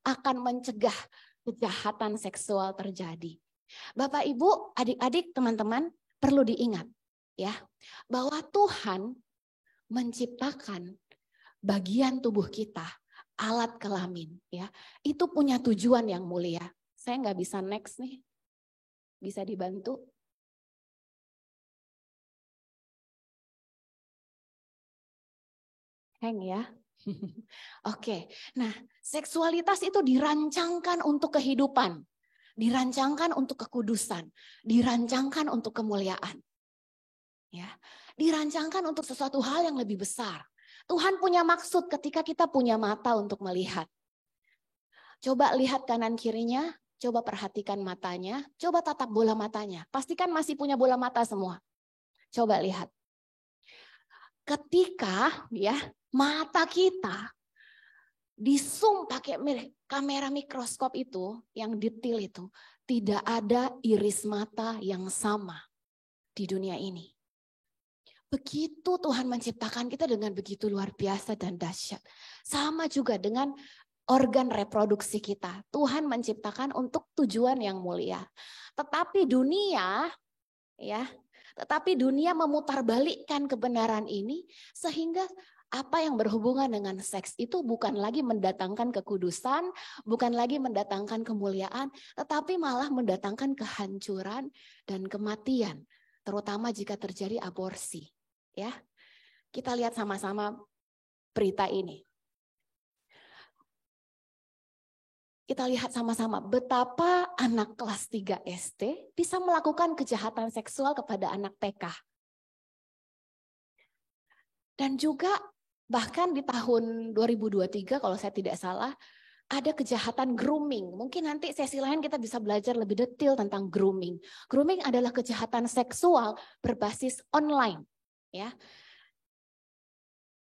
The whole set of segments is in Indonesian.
akan mencegah kejahatan seksual terjadi. Bapak, Ibu, adik-adik, teman-teman, perlu diingat ya, bahwa Tuhan menciptakan bagian tubuh kita, alat kelamin ya. Itu punya tujuan yang mulia. Saya nggak bisa next nih. Bisa dibantu? Hang ya. Oke, nah seksualitas itu dirancangkan untuk kehidupan, dirancangkan untuk kekudusan, dirancangkan untuk kemuliaan, ya, dirancangkan untuk sesuatu hal yang lebih besar. Tuhan punya maksud ketika kita punya mata untuk melihat. Coba lihat kanan kirinya, coba perhatikan matanya, coba tatap bola matanya. Pastikan masih punya bola mata semua. Coba lihat. Ketika ya mata kita di zoom pakai kamera mikroskop itu, yang detail itu, tidak ada iris mata yang sama di dunia ini. Begitu Tuhan menciptakan kita dengan begitu luar biasa dan dahsyat. Sama juga dengan organ reproduksi kita. Tuhan menciptakan untuk tujuan yang mulia. Tetapi dunia memutarbalikkan kebenaran ini sehingga apa yang berhubungan dengan seks itu bukan lagi mendatangkan kekudusan, bukan lagi mendatangkan kemuliaan, tetapi malah mendatangkan kehancuran dan kematian, terutama jika terjadi aborsi. Ya, kita lihat sama-sama berita ini. Kita lihat sama-sama betapa anak kelas 3 SD bisa melakukan kejahatan seksual kepada anak TK. Dan juga bahkan di tahun 2023 kalau saya tidak salah, ada kejahatan grooming. Mungkin nanti sesi lain kita bisa belajar lebih detail tentang grooming. Grooming adalah kejahatan seksual berbasis online. Ya.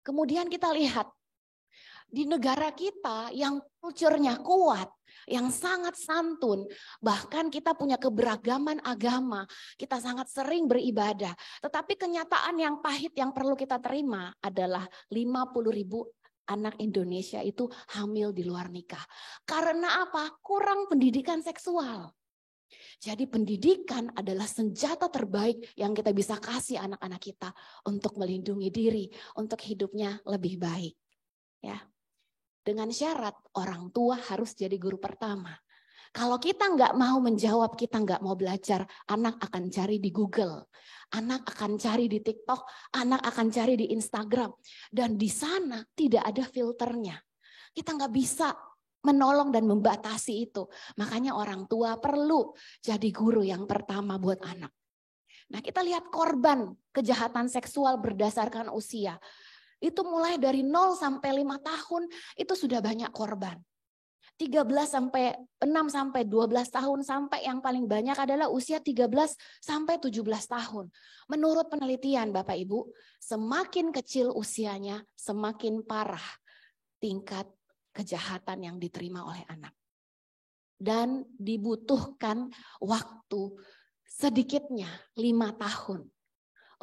Kemudian kita lihat di negara kita yang kulturnya kuat, yang sangat santun, bahkan kita punya keberagaman agama, kita sangat sering beribadah. Tetapi kenyataan yang pahit yang perlu kita terima adalah 50.000 anak Indonesia itu hamil di luar nikah. Karena apa? Kurang pendidikan seksual. Jadi pendidikan adalah senjata terbaik yang kita bisa kasih anak-anak kita untuk melindungi diri, untuk hidupnya lebih baik. Ya. Dengan syarat orang tua harus jadi guru pertama. Kalau kita nggak mau menjawab, kita nggak mau belajar, anak akan cari di Google, anak akan cari di TikTok, anak akan cari di Instagram. Dan di sana tidak ada filternya. Kita nggak bisa menolong dan membatasi itu. Makanya orang tua perlu jadi guru yang pertama buat anak. Nah, kita lihat korban kejahatan seksual berdasarkan usia. Itu mulai dari 0 sampai 5 tahun itu sudah banyak korban. 13 sampai 6 sampai 12 tahun sampai yang paling banyak adalah usia 13 sampai 17 tahun. Menurut penelitian Bapak Ibu, semakin kecil usianya semakin parah tingkat kejahatan yang diterima oleh anak. Dan dibutuhkan waktu sedikitnya 5 tahun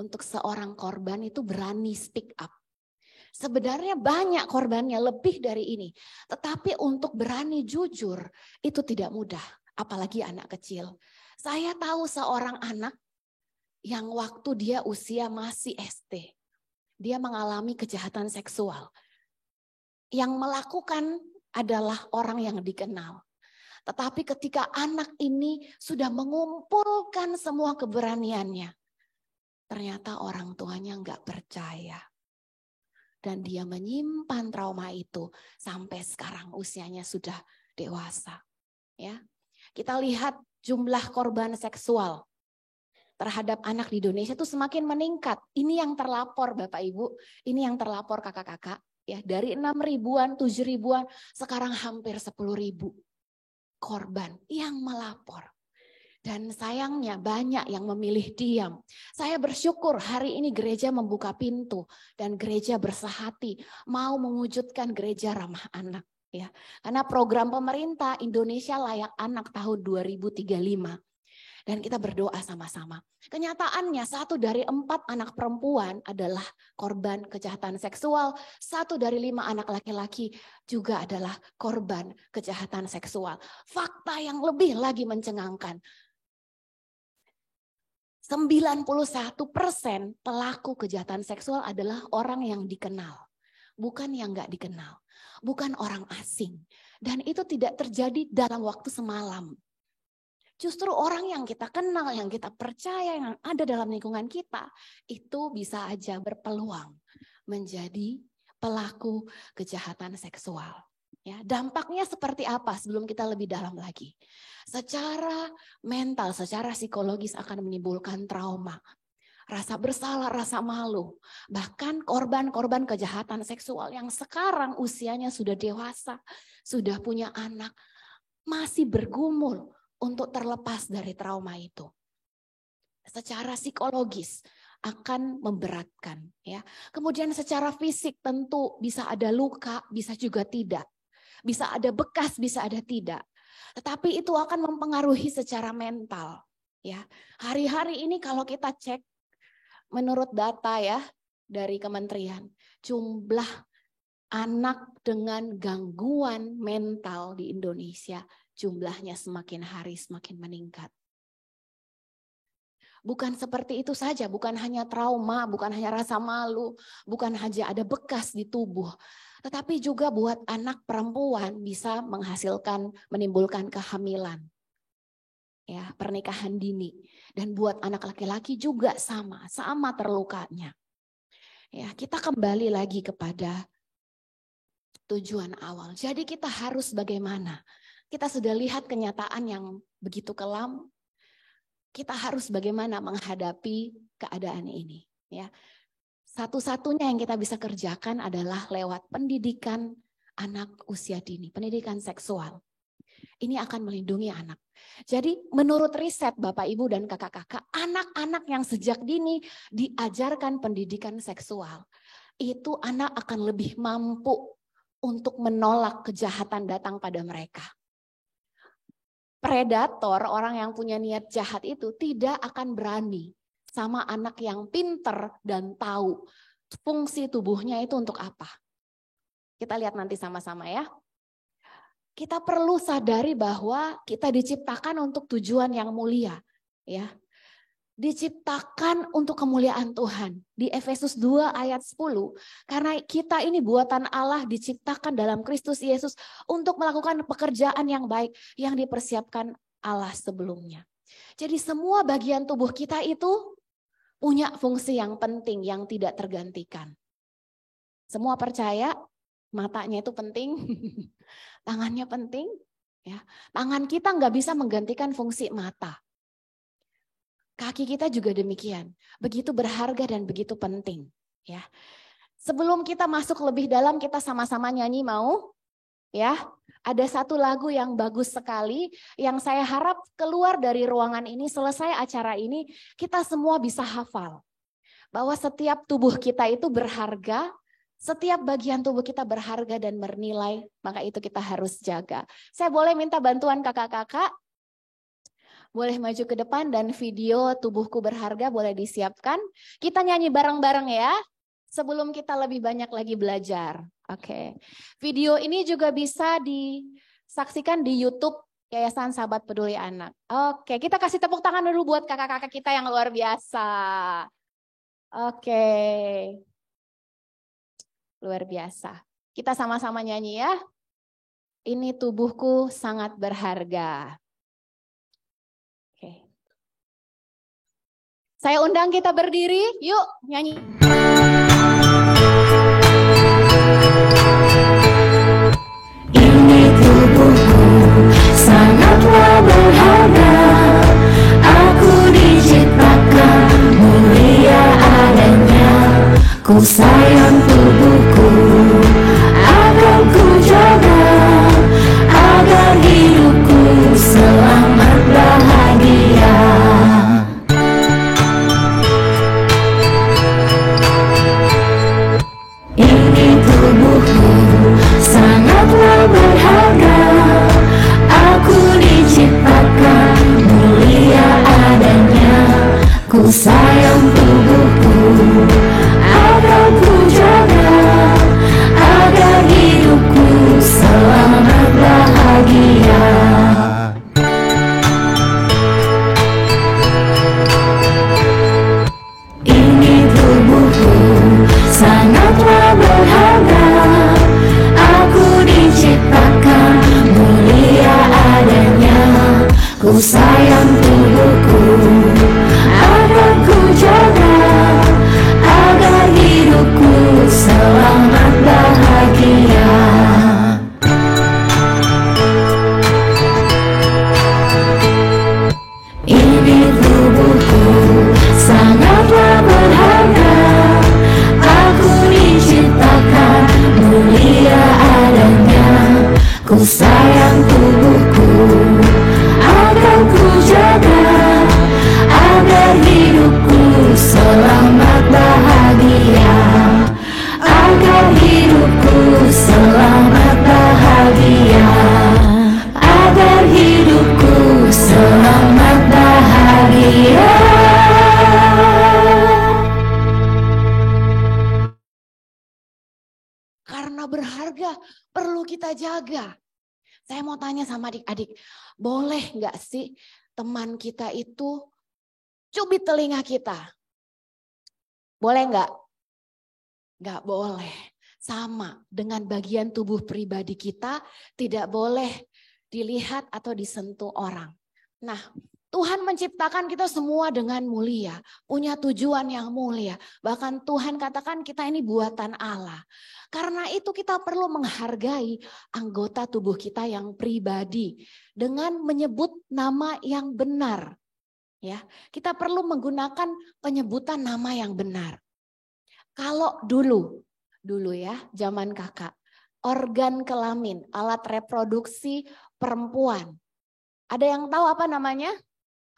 untuk seorang korban itu berani speak up. Sebenarnya banyak korbannya, lebih dari ini. Tetapi untuk berani jujur itu tidak mudah, apalagi anak kecil. Saya tahu seorang anak yang waktu dia usia masih SD, dia mengalami kejahatan seksual. Yang melakukan adalah orang yang dikenal. Tetapi ketika anak ini sudah mengumpulkan semua keberaniannya, ternyata orang tuanya nggak percaya. Dan dia menyimpan trauma itu sampai sekarang usianya sudah dewasa. Ya, kita lihat jumlah korban seksual terhadap anak di Indonesia itu semakin meningkat. Ini yang terlapor Bapak Ibu, ini yang terlapor kakak-kakak. Ya, dari 6 ribuan, 7 ribuan, sekarang hampir 10 ribu korban yang melapor. Dan sayangnya banyak yang memilih diam. Saya bersyukur hari ini gereja membuka pintu dan gereja bersahati mau mewujudkan gereja ramah anak. Ya, karena program pemerintah Indonesia Layak Anak tahun 2035. Dan kita berdoa sama-sama. Kenyataannya 1 dari 4 anak perempuan adalah korban kejahatan seksual. 1 dari 5 anak laki-laki juga adalah korban kejahatan seksual. Fakta yang lebih lagi mencengangkan. 91% pelaku kejahatan seksual adalah orang yang dikenal. Bukan yang gak dikenal. Bukan orang asing. Dan itu tidak terjadi dalam waktu semalam. Justru orang yang kita kenal, yang kita percaya, yang ada dalam lingkungan kita, itu bisa aja berpeluang menjadi pelaku kejahatan seksual. Ya, dampaknya seperti apa sebelum kita lebih dalam lagi? Secara mental, secara psikologis akan menimbulkan trauma. Rasa bersalah, rasa malu. Bahkan korban-korban kejahatan seksual yang sekarang usianya sudah dewasa, sudah punya anak, masih bergumul untuk terlepas dari trauma itu. Secara psikologis akan memberatkan, ya. Kemudian secara fisik tentu bisa ada luka, bisa juga tidak. Bisa ada bekas, bisa ada tidak. Tetapi itu akan mempengaruhi secara mental, ya. Hari-hari ini kalau kita cek menurut data ya dari kementerian, jumlah anak dengan gangguan mental di Indonesia jumlahnya semakin hari semakin meningkat. Bukan seperti itu saja, bukan hanya trauma, bukan hanya rasa malu, bukan hanya ada bekas di tubuh, tetapi juga buat anak perempuan bisa menimbulkan kehamilan. Ya, pernikahan dini. Dan buat anak laki-laki juga sama terlukanya. Ya, kita kembali lagi kepada tujuan awal. Jadi kita harus bagaimana? Kita sudah lihat kenyataan yang begitu kelam. Kita harus bagaimana menghadapi keadaan ini. Ya, satu-satunya yang kita bisa kerjakan adalah lewat pendidikan anak usia dini, pendidikan seksual. Ini akan melindungi anak. Jadi menurut riset Bapak, Ibu, dan kakak-kakak, anak-anak yang sejak dini diajarkan pendidikan seksual, itu anak akan lebih mampu untuk menolak kejahatan datang pada mereka. Predator, orang yang punya niat jahat itu tidak akan berani sama anak yang pinter dan tahu fungsi tubuhnya itu untuk apa. Kita lihat nanti sama-sama ya. Kita perlu sadari bahwa kita diciptakan untuk tujuan yang mulia, ya. Diciptakan untuk kemuliaan Tuhan. Di Efesus 2 ayat 10, karena kita ini buatan Allah diciptakan dalam Kristus Yesus untuk melakukan pekerjaan yang baik yang dipersiapkan Allah sebelumnya. Jadi semua bagian tubuh kita itu punya fungsi yang penting yang tidak tergantikan. Semua percaya matanya itu penting, tangannya penting, ya. Tangan kita nggak bisa menggantikan fungsi mata. Kaki kita juga demikian, begitu berharga dan begitu penting, ya. Sebelum kita masuk lebih dalam, kita sama-sama nyanyi mau? Ya, ada satu lagu yang bagus sekali, yang saya harap keluar dari ruangan ini, selesai acara ini, kita semua bisa hafal. Bahwa setiap tubuh kita itu berharga, setiap bagian tubuh kita berharga dan bernilai, maka itu kita harus jaga. Saya boleh minta bantuan kakak-kakak? Boleh maju ke depan dan video Tubuhku Berharga boleh disiapkan. Kita nyanyi bareng-bareng ya, sebelum kita lebih banyak lagi belajar. Oke. Video ini juga bisa disaksikan di YouTube Yayasan Sahabat Peduli Anak. Oke, kita kasih tepuk tangan dulu buat kakak-kakak kita yang luar biasa. Oke. Luar biasa. Kita sama-sama nyanyi ya. Ini tubuhku sangat berharga. Oke. Saya undang kita berdiri, yuk nyanyi. Ini tubuhku sangatlah berharga. Aku diciptakan mulia adanya. Ku sayang tubuhku, akan ku jaga, agar hidupku selamat bahagia. Ini tubuhku sangatlah berharga. Aku diciptakan mulia sayang tubuhku akan ku jaga, agar hidupku selamat bahagia, agar hidupku selamat bahagia, agar hidupku selamat bahagia. Karena berharga, perlu kita jaga. Saya mau tanya sama adik-adik, boleh nggak sih teman kita itu cubit telinga kita? Boleh nggak? Nggak boleh. Sama dengan bagian tubuh pribadi kita, tidak boleh dilihat atau disentuh orang. Nah, Tuhan menciptakan kita semua dengan mulia, punya tujuan yang mulia. Bahkan Tuhan katakan kita ini buatan Allah. Karena itu kita perlu menghargai anggota tubuh kita yang pribadi dengan menyebut nama yang benar. Ya, kita perlu menggunakan penyebutan nama yang benar. Kalau dulu ya, zaman kakak, organ kelamin, alat reproduksi perempuan. Ada yang tahu apa namanya?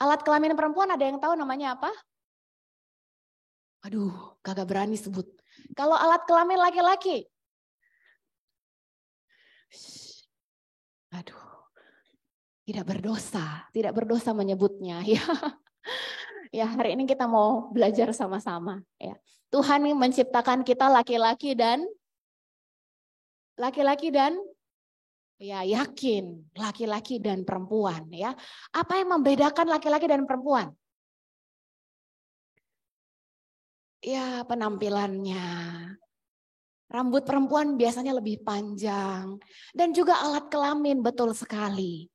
Alat kelamin perempuan ada yang tahu namanya apa? Aduh, kagak berani sebut. Kalau alat kelamin laki-laki? Aduh, tidak berdosa menyebutnya. Ya, ya hari ini kita mau belajar sama-sama. Ya, Tuhan menciptakan kita laki-laki dan ya yakin laki-laki dan perempuan. Ya, apa yang membedakan laki-laki dan perempuan? Ya, penampilannya. Rambut perempuan biasanya lebih panjang. Dan juga alat kelamin, betul sekali.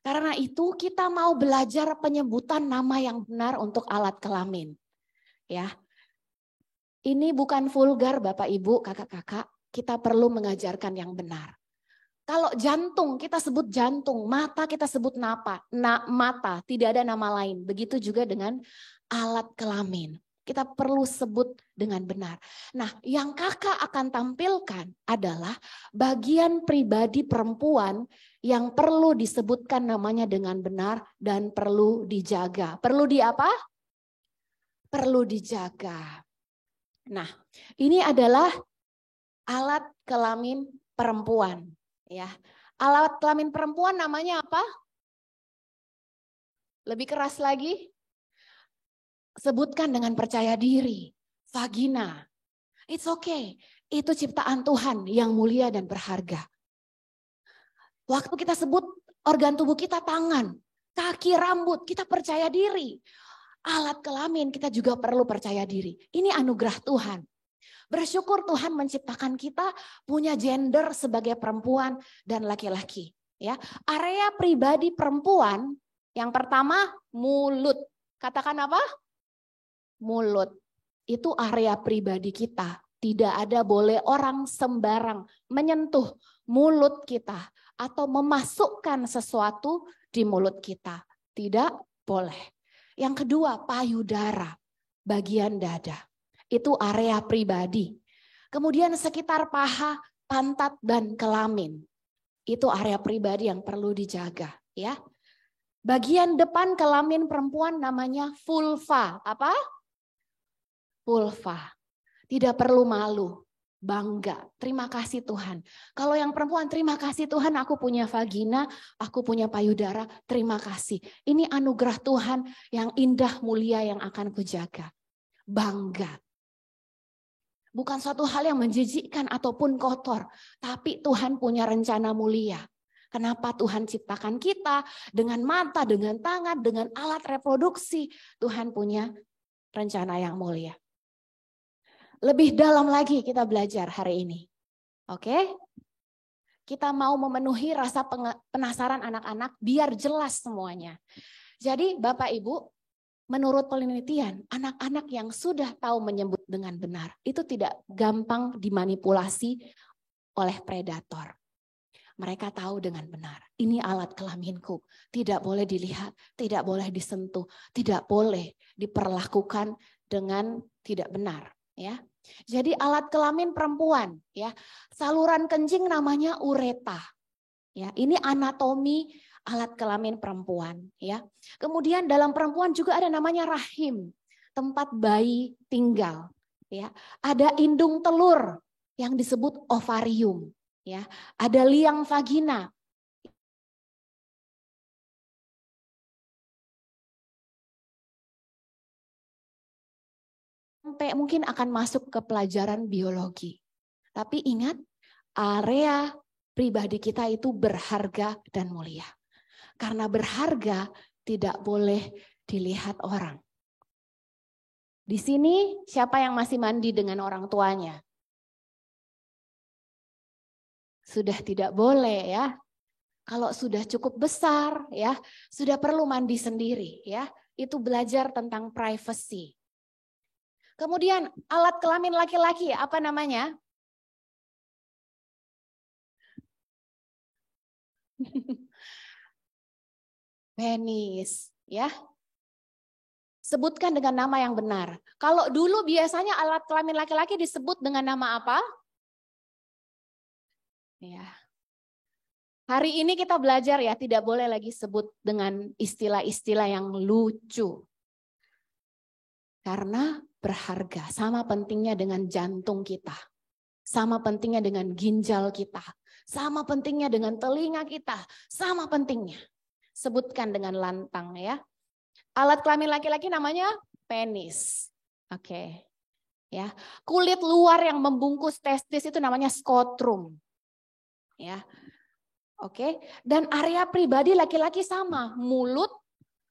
Karena itu kita mau belajar penyebutan nama yang benar untuk alat kelamin. Ya, ini bukan vulgar Bapak Ibu, kakak-kakak. Kita perlu mengajarkan yang benar. Kalau jantung, kita sebut jantung. Mata kita sebut mata, tidak ada nama lain. Begitu juga dengan alat kelamin. Kita perlu sebut dengan benar. Nah, yang kakak akan tampilkan adalah bagian pribadi perempuan yang perlu disebutkan namanya dengan benar dan perlu dijaga. Perlu di apa? Perlu dijaga. Nah, ini adalah alat kelamin perempuan. Ya, alat kelamin perempuan namanya apa? Lebih keras lagi? Sebutkan dengan percaya diri, vagina. It's okay, itu ciptaan Tuhan yang mulia dan berharga. Waktu kita sebut organ tubuh kita tangan, kaki, rambut, kita percaya diri. Alat kelamin kita juga perlu percaya diri. Ini anugerah Tuhan. Bersyukur Tuhan menciptakan kita punya gender sebagai perempuan dan laki-laki. Ya, area pribadi perempuan yang pertama mulut. Katakan apa? Mulut. Itu area pribadi kita. Tidak ada boleh orang sembarang menyentuh mulut kita atau memasukkan sesuatu di mulut kita. Tidak boleh. Yang kedua, payudara, bagian dada. Itu area pribadi. Kemudian sekitar paha, pantat, dan kelamin. Itu area pribadi yang perlu dijaga. Ya. Bagian depan kelamin perempuan namanya vulva. Apa? Vulva. Tidak perlu malu, bangga. Terima kasih Tuhan. Kalau yang perempuan, terima kasih Tuhan aku punya vagina, aku punya payudara, terima kasih. Ini anugerah Tuhan yang indah mulia yang akan kujaga. Bangga. Bukan suatu hal yang menjijikkan ataupun kotor, tapi Tuhan punya rencana mulia. Kenapa Tuhan ciptakan kita dengan mata, dengan tangan, dengan alat reproduksi. Tuhan punya rencana yang mulia. Lebih dalam lagi kita belajar hari ini. Oke? Kita mau memenuhi rasa penasaran anak-anak biar jelas semuanya. Jadi Bapak Ibu, menurut penelitian, anak-anak yang sudah tahu menyebut dengan benar, itu tidak gampang dimanipulasi oleh predator. Mereka tahu dengan benar, ini alat kelaminku, tidak boleh dilihat, tidak boleh disentuh, tidak boleh diperlakukan dengan tidak benar. Ya, jadi alat kelamin perempuan, ya, saluran kencing namanya ureta. Ya, ini anatomi alat kelamin perempuan, ya. Kemudian dalam perempuan juga ada namanya rahim, tempat bayi tinggal, ya. Ada indung telur yang disebut ovarium, ya. Ada liang vagina. Sampai mungkin akan masuk ke pelajaran biologi. Tapi ingat, area pribadi kita itu berharga dan mulia. Karena berharga tidak boleh dilihat orang. Di sini siapa yang masih mandi dengan orang tuanya? Sudah tidak boleh ya. Kalau sudah cukup besar ya, sudah perlu mandi sendiri ya. Itu belajar tentang privacy. Kemudian alat kelamin laki-laki apa namanya? Penis, ya. Sebutkan dengan nama yang benar. Kalau dulu biasanya alat kelamin laki-laki disebut dengan nama apa? Ya. Hari ini kita belajar ya, tidak boleh lagi sebut dengan istilah-istilah yang lucu. Karena berharga, sama pentingnya dengan jantung kita. Sama pentingnya dengan ginjal kita. Sama pentingnya dengan telinga kita. Sama pentingnya. Sebutkan dengan lantang ya. Alat kelamin laki-laki namanya penis. Oke. Ya. Kulit luar yang membungkus testis itu namanya skotrum. Ya. Oke. Dan area pribadi laki-laki sama, mulut,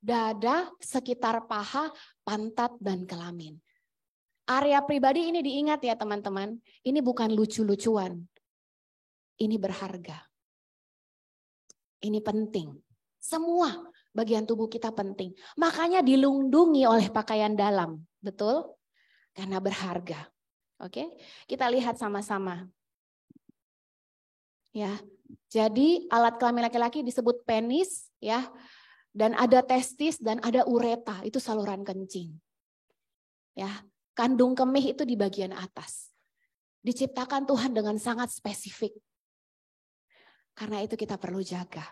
dada, sekitar paha, pantat dan kelamin. Area pribadi ini diingat ya teman-teman. Ini bukan lucu-lucuan. Ini berharga. Ini penting. Semua bagian tubuh kita penting. Makanya dilindungi oleh pakaian dalam. Betul? Karena berharga. Oke? Kita lihat sama-sama. Ya. Jadi alat kelamin laki-laki disebut penis ya. Dan ada testis dan ada ureta, itu saluran kencing. Ya. Kandung kemih itu di bagian atas. Diciptakan Tuhan dengan sangat spesifik. Karena itu kita perlu jaga.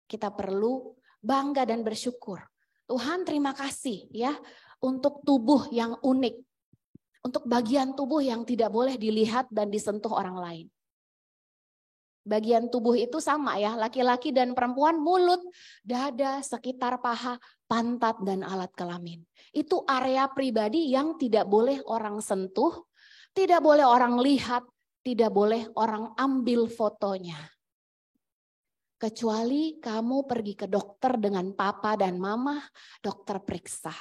Kita perlu bangga dan bersyukur. Tuhan terima kasih ya untuk tubuh yang unik. Untuk bagian tubuh yang tidak boleh dilihat dan disentuh orang lain. Bagian tubuh itu sama ya, laki-laki dan perempuan, mulut, dada, sekitar paha, pantat dan alat kelamin. Itu area pribadi yang tidak boleh orang sentuh, tidak boleh orang lihat, tidak boleh orang ambil fotonya. Kecuali kamu pergi ke dokter dengan papa dan mama, dokter periksa.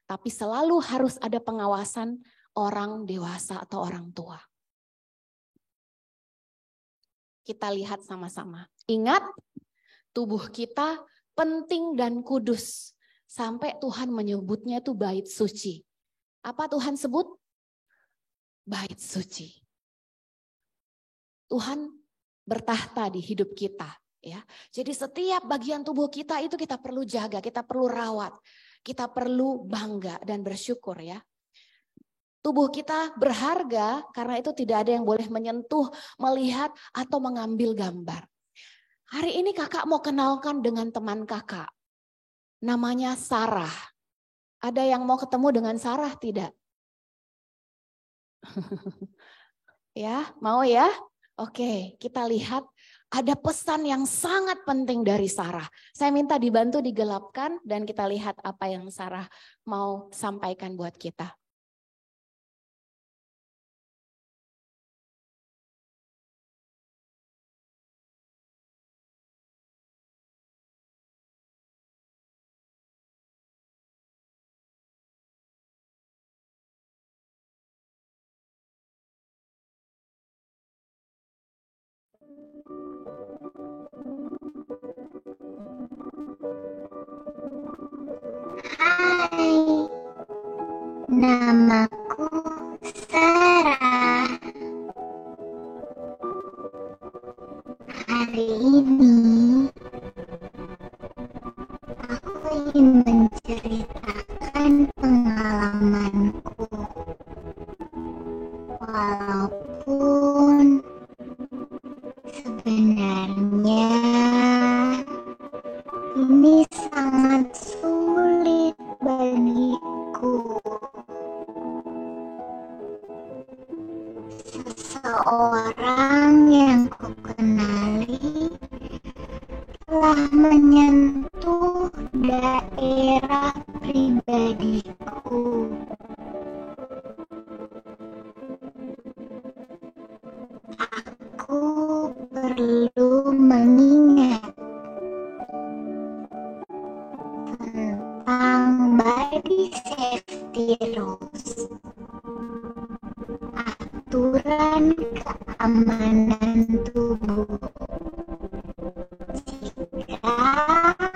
Tapi selalu harus ada pengawasan orang dewasa atau orang tua. Kita lihat sama-sama. Ingat, tubuh kita penting dan kudus. Sampai Tuhan menyebutnya itu bait suci. Apa Tuhan sebut? Bait suci. Tuhan bertahta di hidup kita. Ya. Jadi setiap bagian tubuh kita itu kita perlu jaga, kita perlu rawat. Kita perlu bangga dan bersyukur ya. Tubuh kita berharga karena itu tidak ada yang boleh menyentuh, melihat, atau mengambil gambar. Hari ini kakak mau kenalkan dengan teman kakak. Namanya Sarah. Ada yang mau ketemu dengan Sarah tidak? Ya, mau ya? Oke, kita lihat ada pesan yang sangat penting dari Sarah. Saya minta dibantu digelapkan dan kita lihat apa yang Sarah mau sampaikan buat kita. Hai, namaku Sarah. Hari ini aku ingin menceritakan pengalamanku. Walaupun Sebenarnya ini sangat sulit bagiku. Seseorang yang kukenali telah menyentuh daerah pribadiku. Aku perlu mengingat tentang body safety rules, aturan keamanan tubuh. Jika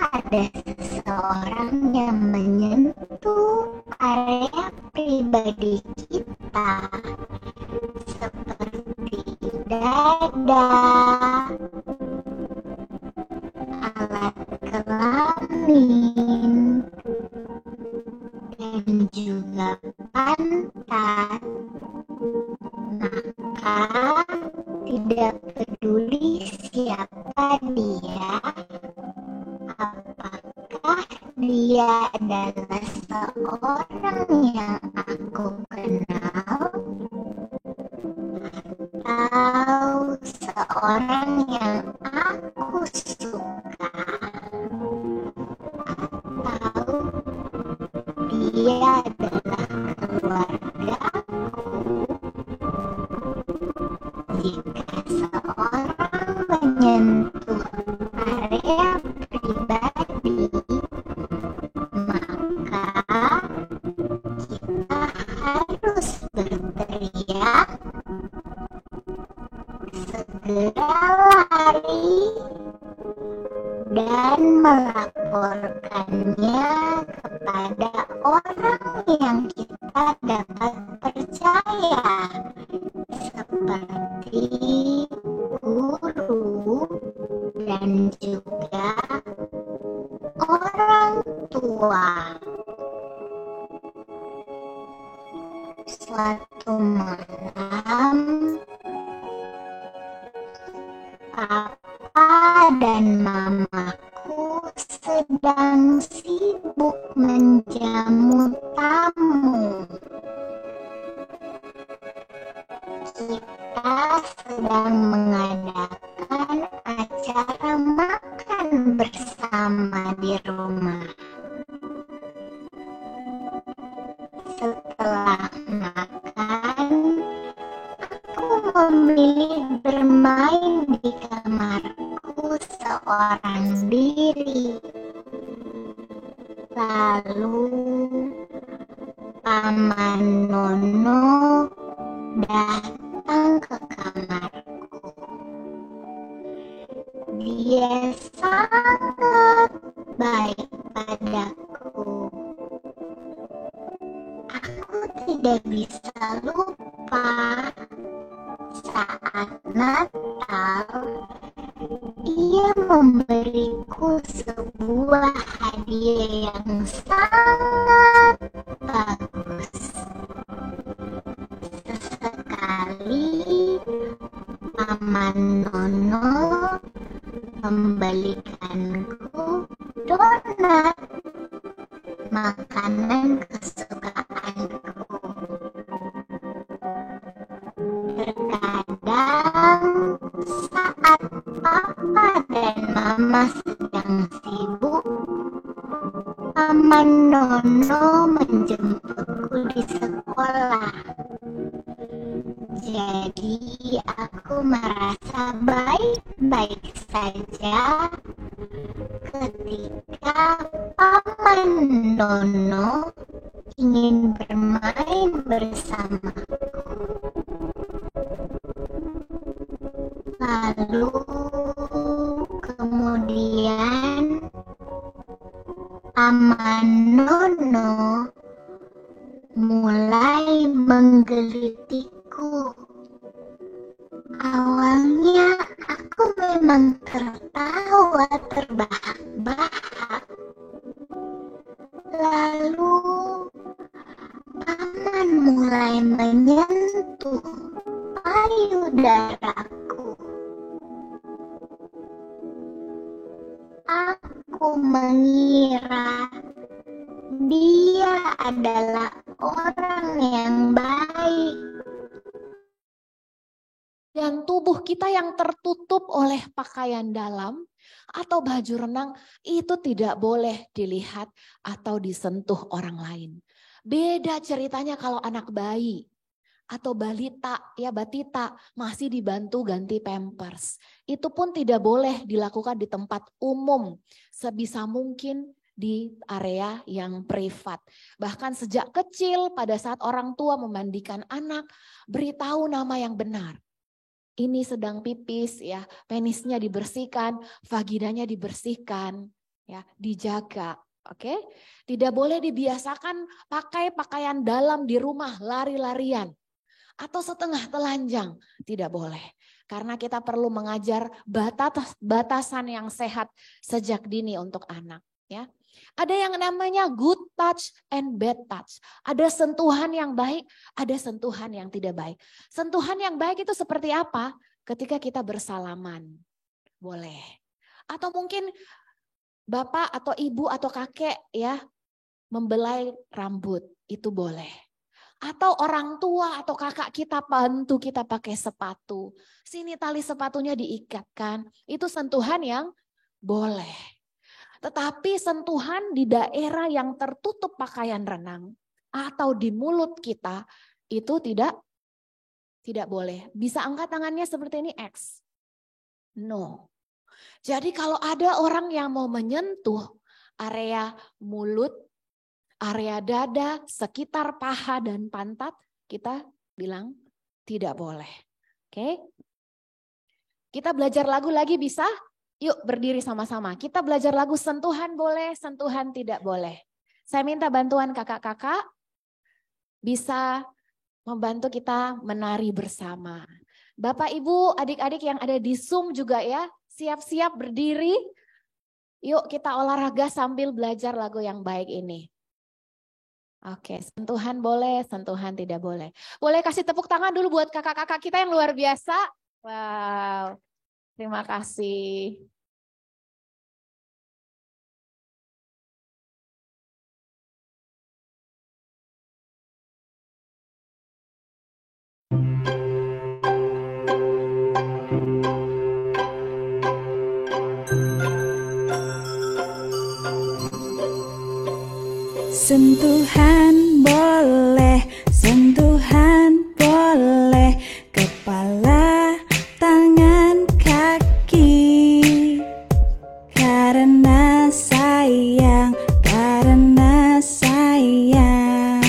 ada seseorang yang menyentuh area pribadi kita, seperti dada, alat kelamin, dan juga pantat, maka tidak peduli siapa dia, apakah dia adalah seorang yang aku kenal atau seorang yang aku suka, atau dia adalah keluargaku. Jika seorang menyentuh area pribadi, maka kita harus berteriak, segera lari, dan melaporkannya kepada orang yang kita dapat percaya, seperti guru dan juga orang tua. Suatu malam, Papa dan Mamaku sedang sibuk menjamu tamu. Kita sedang mengadakan acara makan bersama di rumah. Setelah makan, aku memilih bermain di kamarku seorang diri. Lalu Paman Nono datang ke kamarku. Dia sangat baik padaku. Aku tidak bisa lupa saat Natal dia memberiku sebuah hadiah yang sangat bagus. Sesekali Paman Nono membelikanku donat, makanan kesukaanku. Terkadang saat Papa dan Mama sedang sibuk, Paman Nono menjemputku di sekolah. Jadi aku merasa baik-baik saja ketika Paman Nono ingin bermain bersamaku. Lalu kemudian Paman Nono mulai menggelitiku. Awalnya aku memang tertawa terbahak-bahak. Lalu Paman mulai menyentuh payudaraku. mengira dia adalah orang yang baik. Dan tubuh kita yang tertutup oleh pakaian dalam atau baju renang itu tidak boleh dilihat atau disentuh orang lain. Beda ceritanya kalau anak bayi atau balita, ya batita masih dibantu ganti pampers. Itu pun tidak boleh dilakukan di tempat umum, sebisa mungkin di area yang privat. Bahkan sejak kecil pada saat orang tua memandikan anak, beritahu nama yang benar. Ini sedang pipis, ya, penisnya dibersihkan, vaginanya dibersihkan, ya, dijaga. Oke, tidak boleh dibiasakan pakai pakaian dalam di rumah lari-larian atau setengah telanjang, tidak boleh. Karena kita perlu mengajar batasan yang sehat sejak dini untuk anak, ya. Ada yang namanya good touch and bad touch. Ada sentuhan yang baik, ada sentuhan yang tidak baik. Sentuhan yang baik itu seperti apa? Ketika kita bersalaman, boleh. Atau mungkin bapak atau ibu atau kakek, ya, membelai rambut, itu boleh. Atau orang tua atau kakak kita bantu kita pakai sepatu. Sini tali sepatunya diikatkan, itu sentuhan yang boleh. Tetapi sentuhan di daerah yang tertutup pakaian renang atau di mulut kita itu tidak boleh. Bisa angkat tangannya seperti ini X. No. Jadi kalau ada orang yang mau menyentuh area mulut, area dada, sekitar paha dan pantat, kita bilang tidak boleh. Oke? Kita belajar lagu lagi bisa? Yuk berdiri sama-sama. Kita belajar lagu sentuhan boleh, sentuhan tidak boleh. Saya minta bantuan kakak-kakak bisa membantu kita menari bersama. Bapak, Ibu, adik-adik yang ada di Zoom juga ya, siap-siap berdiri. Yuk kita olahraga sambil belajar lagu yang baik ini. Oke, sentuhan boleh, sentuhan tidak boleh. Boleh kasih tepuk tangan dulu buat kakak-kakak kita yang luar biasa. Wow. Terima kasih. Sentuhan boleh, sentuhan boleh, kepala, tangan, kaki. Karena sayang, karena sayang,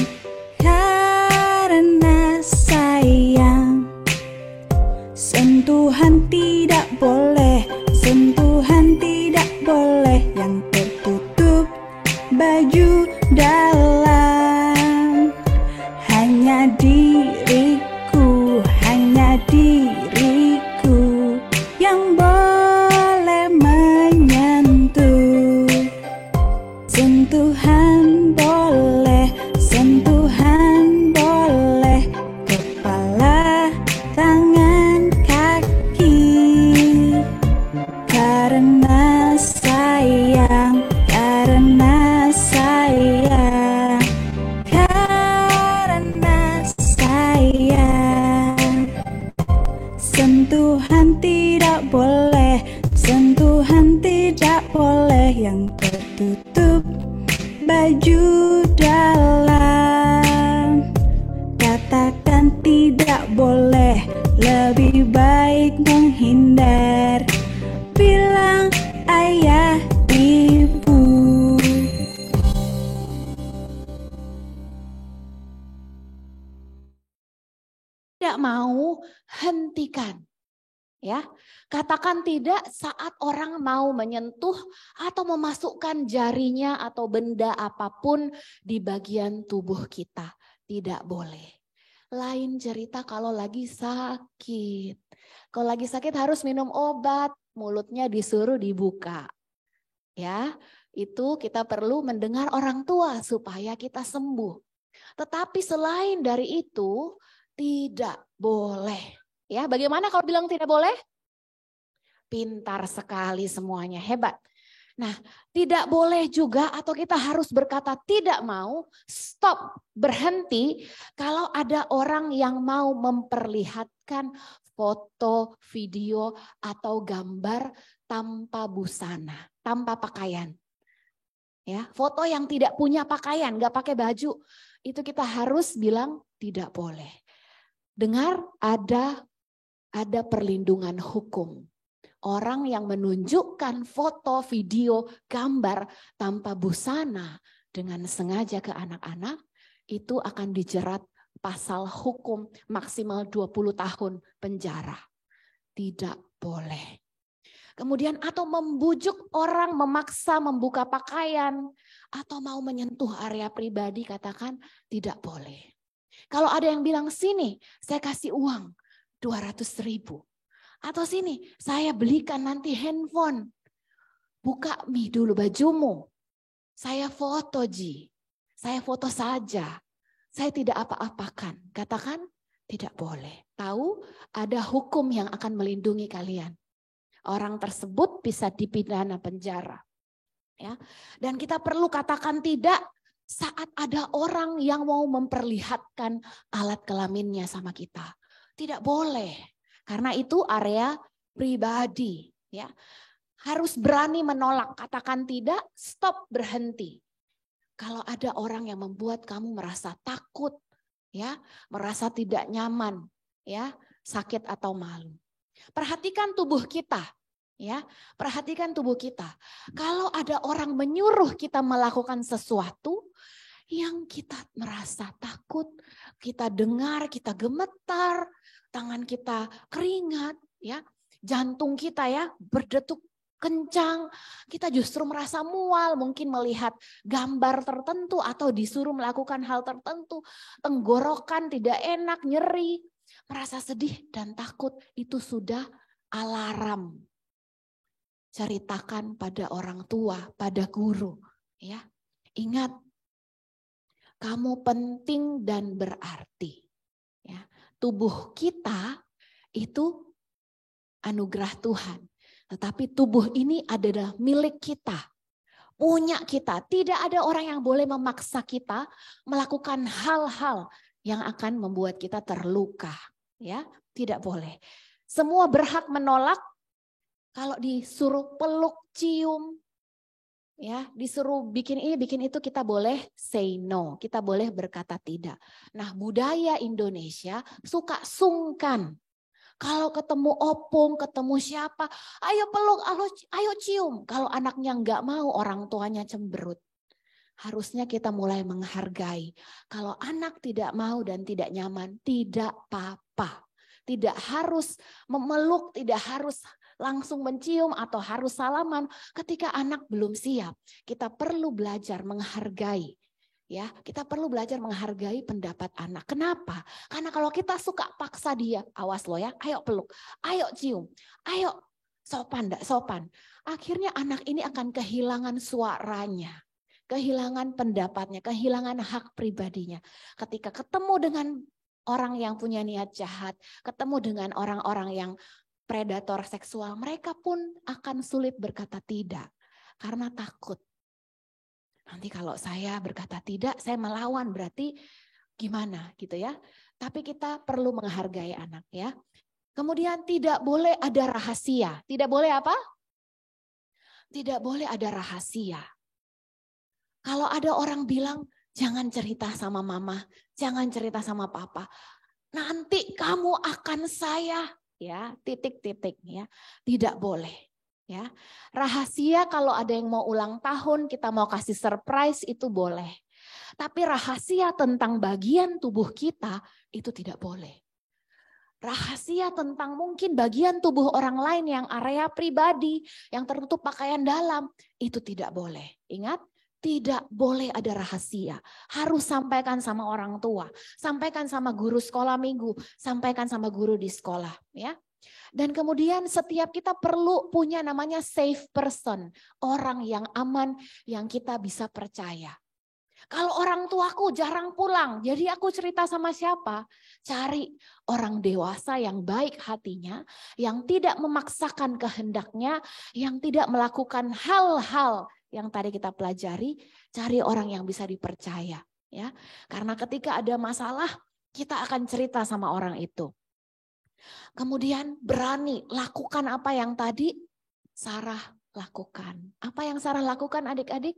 karena sayang. Sentuhan tidak boleh, sentuhan tidak boleh yang tertutup baju dalam. Hanya diriku yang boleh menyentuh. Sentuhan boleh, sentuhan boleh, kepala, tangan, kaki. Karena sayang, karena sayang, karena sayang. Sentuhan tidak boleh, sentuhan tidak boleh yang tertutup baju dalam. Katakan tidak boleh, lebih baik menghindar. Bilang ayah, ibu. Tidak mau, hentikan. Ya, katakan tidak saat orang mau menyentuh atau memasukkan jarinya atau benda apapun di bagian tubuh kita. Tidak boleh. Lain cerita kalau lagi sakit. Kalau lagi sakit harus minum obat, mulutnya disuruh dibuka. Ya, itu kita perlu mendengar orang tua supaya kita sembuh. Tetapi selain dari itu tidak boleh. Ya, bagaimana kalau bilang tidak boleh? Pintar sekali semuanya, hebat. Nah, tidak boleh juga atau kita harus berkata tidak mau, stop, berhenti kalau ada orang yang mau memperlihatkan foto, video, atau gambar tanpa busana, tanpa pakaian. Ya, foto yang tidak punya pakaian, nggak pakai baju, itu kita harus bilang tidak boleh. Dengar, ada perlindungan hukum. Orang yang menunjukkan foto, video, gambar tanpa busana dengan sengaja ke anak-anak, itu akan dijerat pasal hukum maksimal 20 tahun penjara. Tidak boleh. Kemudian atau membujuk orang memaksa membuka pakaian atau mau menyentuh area pribadi, katakan tidak boleh. Kalau ada yang bilang sini saya kasih uang 200.000. Atau sini, saya belikan nanti handphone. Buka Mi dulu bajumu. Saya foto Ji. Saya foto saja. Saya tidak apa-apakan. Katakan tidak boleh. Tahu ada hukum yang akan melindungi kalian. Orang tersebut bisa dipidana penjara. Ya. Dan kita perlu katakan tidak saat ada orang yang mau memperlihatkan alat kelaminnya sama kita. Tidak boleh. Karena itu area pribadi, ya. Harus berani menolak, katakan tidak, stop, berhenti. Kalau ada orang yang membuat kamu merasa takut, ya, merasa tidak nyaman, ya, sakit atau malu. Perhatikan tubuh kita, ya. Perhatikan tubuh kita. Kalau ada orang menyuruh kita melakukan sesuatu yang kita merasa takut, kita dengar, kita gemetar, tangan kita keringat, ya, jantung kita ya berdetuk kencang, kita justru merasa mual, mungkin melihat gambar tertentu atau disuruh melakukan hal tertentu, tenggorokan tidak enak, nyeri, merasa sedih dan takut, itu sudah alarm. Ceritakan pada orang tua, pada guru, ya. Ingat, kamu penting dan berarti. Ya. Tubuh kita itu anugerah Tuhan. Tetapi tubuh ini adalah milik kita. Punya kita. Tidak ada orang yang boleh memaksa kita melakukan hal-hal yang akan membuat kita terluka. Ya, tidak boleh. Semua berhak menolak kalau disuruh peluk, cium, ya, disuruh bikin ini, bikin itu, kita boleh say no, kita boleh berkata tidak. Nah, budaya Indonesia suka sungkan. Kalau ketemu opung, ketemu siapa, ayo peluk, ayo cium. Kalau anaknya nggak mau, orang tuanya cemberut. Harusnya kita mulai menghargai. Kalau anak tidak mau dan tidak nyaman, tidak apa-apa. Tidak harus memeluk, tidak harus langsung mencium atau harus salaman ketika anak belum siap. Kita perlu belajar menghargai. Ya, kita perlu belajar menghargai pendapat anak. Kenapa? Karena kalau kita suka paksa dia, awas lo ya, ayo peluk, ayo cium, ayo sopan enggak sopan. Akhirnya anak ini akan kehilangan suaranya, kehilangan pendapatnya, kehilangan hak pribadinya. Ketika ketemu dengan orang yang punya niat jahat, ketemu dengan orang-orang yang predator seksual, mereka pun akan sulit berkata tidak karena takut. Nanti kalau saya berkata tidak, saya melawan, berarti gimana gitu ya. Tapi kita perlu menghargai anak ya. Kemudian tidak boleh ada rahasia. Tidak boleh apa? Tidak boleh ada rahasia. Kalau ada orang bilang, jangan cerita sama mama, jangan cerita sama papa. Nanti kamu akan saya, ya, titik-titik ya. Tidak boleh. Ya, rahasia kalau ada yang mau ulang tahun, kita mau kasih surprise, itu boleh. Tapi rahasia tentang bagian tubuh kita itu tidak boleh. Rahasia tentang mungkin bagian tubuh orang lain yang area pribadi, yang tertutup pakaian dalam, itu tidak boleh. Ingat, tidak boleh ada rahasia. Harus sampaikan sama orang tua, sampaikan sama guru sekolah minggu, sampaikan sama guru di sekolah, ya. Dan kemudian setiap kita perlu punya namanya safe person, orang yang aman, yang kita bisa percaya. Kalau orang tuaku jarang pulang, jadi aku cerita sama siapa? Cari orang dewasa yang baik hatinya, yang tidak memaksakan kehendaknya, yang tidak melakukan hal-hal yang tadi kita pelajari. Cari orang yang bisa dipercaya, ya. Karena ketika ada masalah, kita akan cerita sama orang itu. Kemudian berani lakukan apa yang tadi Sarah lakukan. Apa yang Sarah lakukan adik-adik?